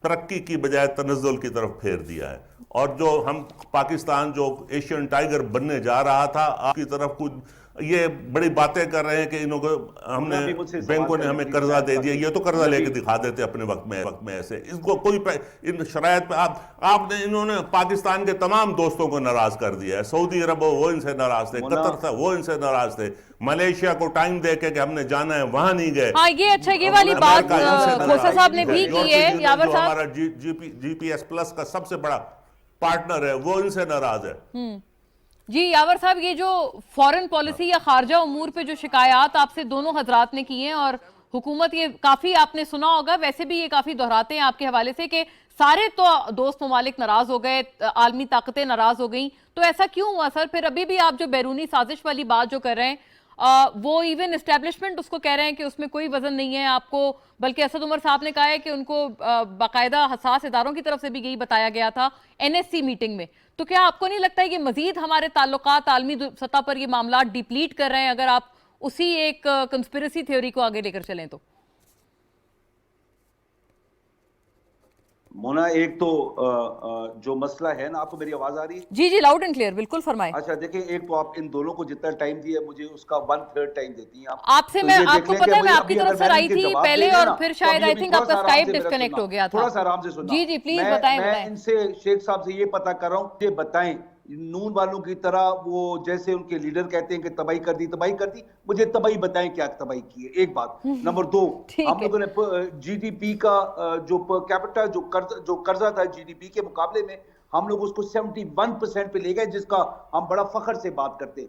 तरक्की की बजाय तनज़्ज़ुल की तरफ फेर दिया है। और जो हम पाकिस्तान जो एशियन टाइगर बनने जा रहा था, आपकी तरफ कुछ ये बड़ी बातें कर रहे हैं कि इनको हमने बैंकों ने हमें कर्जा दे दिया। ये तो कर्जा लेके दिखा देते अपने वक्त में ऐसे। इसको कोई इन शरायत पे आपने इन्होंने पाकिस्तान के तमाम दोस्तों को नाराज कर दिया है। सऊदी अरब वो इनसे नाराज थे, कतर था वो इनसे नाराज थे, मलेशिया को टाइम दे के कि हमने जाना है वहां नहीं गए। हाँ, ये अच्छा, ये वाली बात खोसा साहब ने भी की है। यावर साहब, हमारा GPS प्लस का सबसे बड़ा पार्टनर है, वो इनसे नाराज है। जी यावर साहब, ये जो फॉरेन पॉलिसी या खारजा उमूर पे जो शिकायत आपसे दोनों हजरात ने की हैं, और हुकूमत ये काफी आपने सुना होगा, वैसे भी ये काफी दोहराते हैं आपके हवाले से कि सारे तो दोस्त ममालिक नाराज हो गए, आलमी ताकतें नाराज हो गई, तो ऐसा क्यों हुआ सर? फिर अभी भी आप जो बैरूनी साजिश वाली बात जो कर रहे हैं, वो इवन एस्टेब्लिशमेंट उसको कह रहे हैं कि उसमें कोई वजन नहीं है आपको, बल्कि असद उमर साहब ने कहा है कि उनको बाकायदा हसास इदारों की तरफ से भी यही बताया गया था NSC मीटिंग में। तो क्या आपको नहीं लगता है कि मजीद हमारे ताल्लुकात आलमी सतह पर ये मामला डिप्लीट कर रहे हैं, अगर आप उसी एक कंस्पिरेसी थ्योरी को आगे लेकर चलें तो? मोना, एक तो जो मसला है ना, आपको मेरी आवाज आ रही है? जी जी, लाउड एंड क्लियर, बिल्कुल फरमाएं। अच्छा देखिए, एक तो आप इन दोनों को जितना टाइम दिया मुझे उसका 1/3 टाइम देती हैं आप। आपसे तो मैं ये आपको पता है मैं आपकी तरफ से आई थी पहले, और फिर शायद आई थिंक आपका स्काइप डिस्कनेक्ट हो गया था। थोड़ा सा आराम से सुनना। जी जी प्लीज बताएं। मैं इनसे शेख साहब से ये पता कर रहा हूँ, ये बताएं नून वालों की तरह वो जैसे उनके लीडर कहते हैं कि तबाही कर दी, मुझे तबाही बताएं क्या तबाही की है। एक बात। नंबर 2, हम लोगों ने GDP का जो पर कैपिटा जो कर्जा था GDP के मुकाबले में, हम लोग उसको 71% पे ले गए, जिसका हम बड़ा फख्र से बात करते हैं।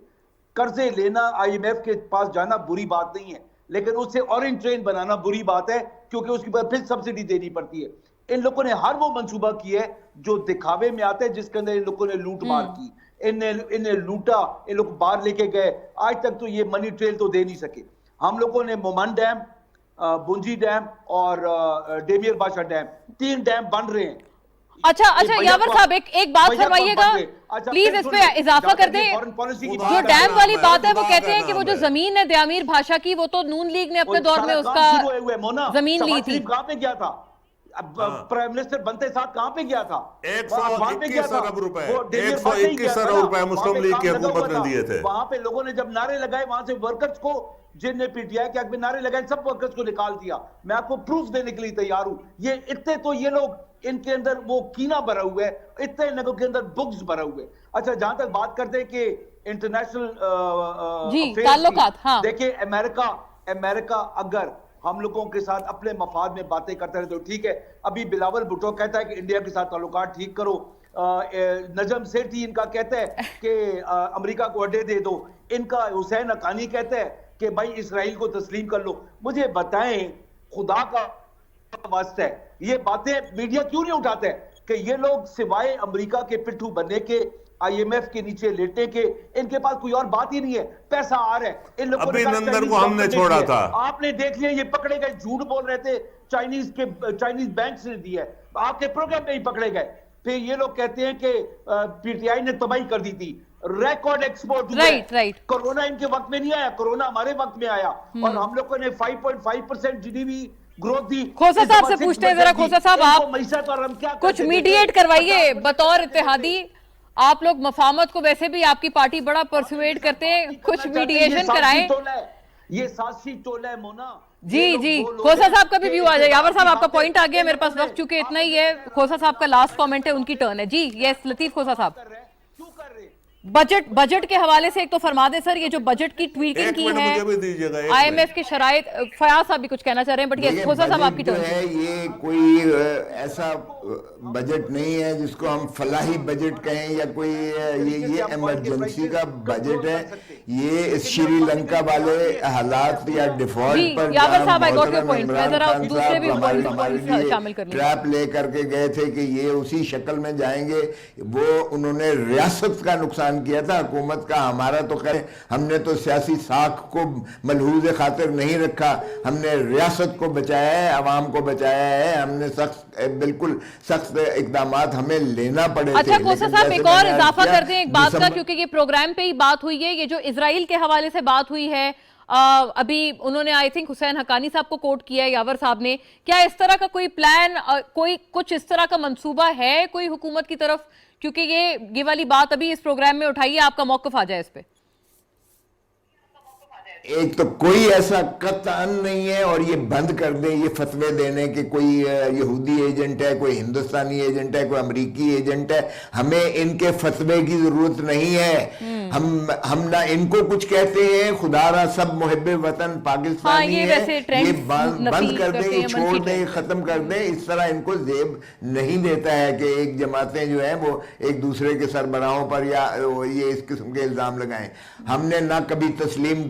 कर्जे लेना, IMF के पास जाना बुरी बात नहीं है, लेकिन उससे ऑरेंज ट्रेन बनाना बुरी बात है, क्योंकि उसके बाद फिर सब्सिडी देनी पड़ती है। इन लोगों ने हर वो मंसूबा किया है जो दिखावे में आता है, जिसके अंदर इन लोगों ने लूट मार की, इन्हें लूटा, इन लोग बाहर लेके गए। आज तक तो ये मनी ट्रेल तो दे नहीं सके। हम लोगों ने मोमन डैम, बुंजी डैम और डेमियर बादशाह डैम, 3 डैम बन रहे हैं। अच्छा यावर साहब, एक बात फरमाइएगा प्लीज, इस पे इजाफा कर दें। जो डैम वाली बात है, वो कहते हैं कि वो जो जमीन है दयामीर भाषा की, वो तो नून लीग ने अपने दौर में उसका जमीन ली थी। कहां पे गया था? प्राइम मिनिस्टर बनते साथ कहां पे गया था? 121 अरब रुपए मुस्लिम लीग की हुकूमत ने दिए थे। वहां पे लोगों ने जब नारे लगाए, वहां से वर्कर्स को, जिनने PTI के आगे नारे लगाए, सब वर्कर्स को निकाल दिया। मैं आपको प्रूफ देने के लिए तैयार हूं। ये इतने तो ये लोग, इनके अंदर वो कीना भरा हुआ है, इतने लोगों के अंदर बुग्स भरा हुआ है। अच्छा, जहां तक बात करते हैं कि इंटरनेशनल ताल्लुकात, हाँ। देखिए, अमेरिका अमेरिका अगर हम लोगों के साथ अपने मफाद में बातें करते रहे तो ठीक है। अभी बिलावल भुट्टो कहता है कि इंडिया के साथ ताल्लुकात ठीक करो, नजम सेठी इनका कहता है कि अमेरिका को अड्डे दे दो, इनका हुसैन हक्कानी कहता है कि भाई इसराइल को तस्लीम कर लो। मुझे बताएं खुदा का वास्ता है, ये बातें मीडिया क्यों नहीं उठाते कि ये लोग सिवाय अमेरिका के पिट्ठू बनने के, IMF के नीचे लेटे के, इनके पास कोई और बात ही नहीं है। पैसा आ रहा है इन लोगों ने। अभिनंदन को हमने छोड़ा था, आपने देख लिया, ये पकड़े गए, झूठ बोल रहे थे, चाइनीज बैंक ने दिया है, आपके प्रोग्राम में ही पकड़े गए। फिर ये लोग कहते हैं कि PTI ने तबाही कर दी थी, रिकॉर्ड एक्सपोर्ट हुआ। राइट। कोरोना इनके वक्त में नहीं आया, कोरोना हमारे वक्त में आया और हम लोगों ने 5.5% GDP ग्रोथ दी। खोसा साहब से पूछते हैं जरा। खोसा साहब, आप कुछ मीडिएट करवाइए बतौर इत्तेहादी। आप लोग मफामत को वैसे भी आपकी पार्टी बड़ा परसुएड करते हैं, कुछ मीडिएशन कराएं। ये सासी टोला है मोना। जी खोसा साहब का भी व्यू आ जाए। यावर साहब, आपका पॉइंट आ गया, मेरे पास वक्त चूंकि इतना ही है। खोसा साहब का लास्ट कमेंट है, उनकी टर्न है। जी यस लतीफ खोसा साहब, बजट के हवाले से एक तो फरमा दे सर, ये जो बजट की ट्वीकिंग की है, IMF की शराइत, फयाज साहब भी कुछ कहना चाह रहे हैं, बट ये खोसा साहब आपकी टर्न है। ये कोई ऐसा बजट नहीं है जिसको हम फलाही बजट कहें या कोई ये इमरजेंसी का बजट है। ये श्रीलंका वाले हालात या डिफॉल्ट पर ट्रैप ले करके गए थे कि ये उसी शक्ल में जाएंगे, वो उन्होंने रियासत का नुकसान किया था, हुकूमत का। हमारा तो खैर हमने तो सियासी साख को मलहूज खातिर नहीं रखा, हमने रियासत को बचाया है, आवाम को बचाया है। हमने बिल्कुल सख्त इकदामात हमें लेना पड़े थे। अच्छा खोसा साहब, एक और इजाफा कर दें एक बात का, क्योंकि ये प्रोग्राम पे ही बात हुई है, ये जो इजराइल के हवाले से बात हुई है, अभी उन्होंने आई थिंक हुसैन हक्कानी साहब को कोट किया है यावर साहब ने। क्या इस तरह का कोई प्लान, कोई कुछ इस तरह का मंसूबा है कोई हुकूमत की तरफ? क्योंकि ये वाली बात अभी इस प्रोग्राम में उठाई है, आपका मौक़िफ़ आ जाए इस पे। एक तो कोई ऐसा कतअन नहीं है, और ये बंद कर दे ये फतवे देने के कोई यहूदी एजेंट है, कोई हिंदुस्तानी एजेंट है, कोई अमरीकी एजेंट है। हमें इनके फतवे की जरूरत नहीं है। हम ना इनको कुछ कहते हैं, खुदारा सब मुहिब्बे वतन पाकिस्तानी ये है। ये बंद कर दे, ये छोड़ दे, खत्म कर दे। इस तरह इनको जेब नहीं देता है कि एक जमातें जो है वो एक दूसरे के सरबराहों पर या ये इस किस्म के इल्जाम लगाएं। हमने ना कभी तस्लीम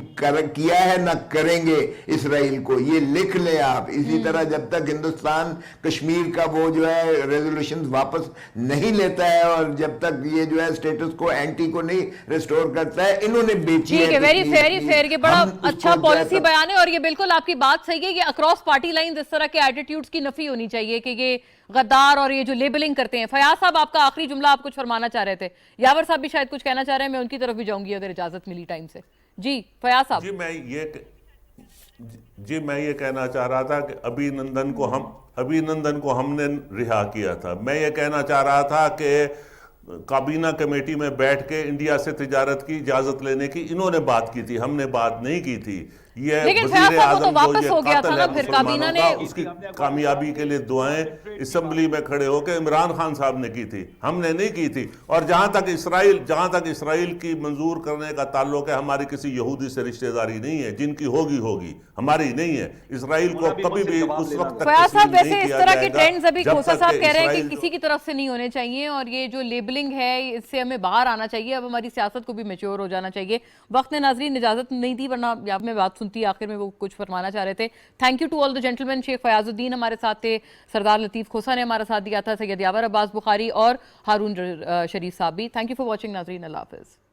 किया है ना करेंगे इसराइल को, ये लिख ले आप। इसी तरह जब तक हिंदुस्तान कश्मीर का वो जो है रेजोल्यूशन वापस नहीं लेता है, और जब तक ये जो है स्टेटस को एंटी को नहीं रिस्टोर करता है, इन्होंने बेची है। वेरी फेयर, ये बड़ा अच्छा पॉलिसी बयान है, और ये बिल्कुल आपकी बात सही है कि अक्रॉस पार्टी लाइन इस तरह के एटीट्यूड्स की नफी होनी चाहिए कि ये गद्दार और ये जो लेबलिंग करते हैं। फयाज साहब, आपका आखिरी जुमला, आप कुछ फरमाना चाह रहे थे। यावर साहब भी शायद कुछ कहना चाह रहे हैं, मैं उनकी तरफ भी जाऊंगी अगर इजाजत मिली टाइम से। जी फयाज साहब। मैं ये कहना चाह रहा था कि अभिनंदन को हमने रिहा किया था। मैं ये कहना चाह रहा था कि काबीना कमेटी में बैठ के इंडिया से तिजारत की इजाजत लेने की इन्होंने बात की थी, हमने बात नहीं की थी। ये वज़ीर आज़म वापस हो गया था ना फिर काबीना ने, उसकी कामयाबी के लिए दुआएं असेंबली में खड़े होकर इमरान खान साहब ने की थी, हमने नहीं की थी। और जहां तक इसराइल की मंजूर करने का ताल्लुक है, हमारी किसी यहूदी से रिश्तेदारी नहीं है, जिनकी होगी हमारी नहीं है। इसराइल को कभी भी उस वक्त तक वैसे इस तरह के ट्रेंड्स अभी खोसा साहब कह रहे हैं कि किसी की तरफ से नहीं होने चाहिए, और ये जो लेबलिंग है इससे हमें बाहर आना चाहिए। अब हमारी सियासत को भी मैच्योर हो जाना चाहिए। वक्त ने नाजरीन इजाजत नहीं दी, वरना में बात सुनती, आखिर में वो कुछ फरमाना चाह रहे थे। Thank you to all the gentleman. Sheikh Fayazuddin हमारे साथ थे, सरदार लतीफ खोसा ने हमारा साथ दिया था, सैयद यावर अब्बास बुखारी और हारून शरीफ साहब भी। थैंक यू फॉर वॉचिंग नाजरीन, अल्लाह हाफिज़।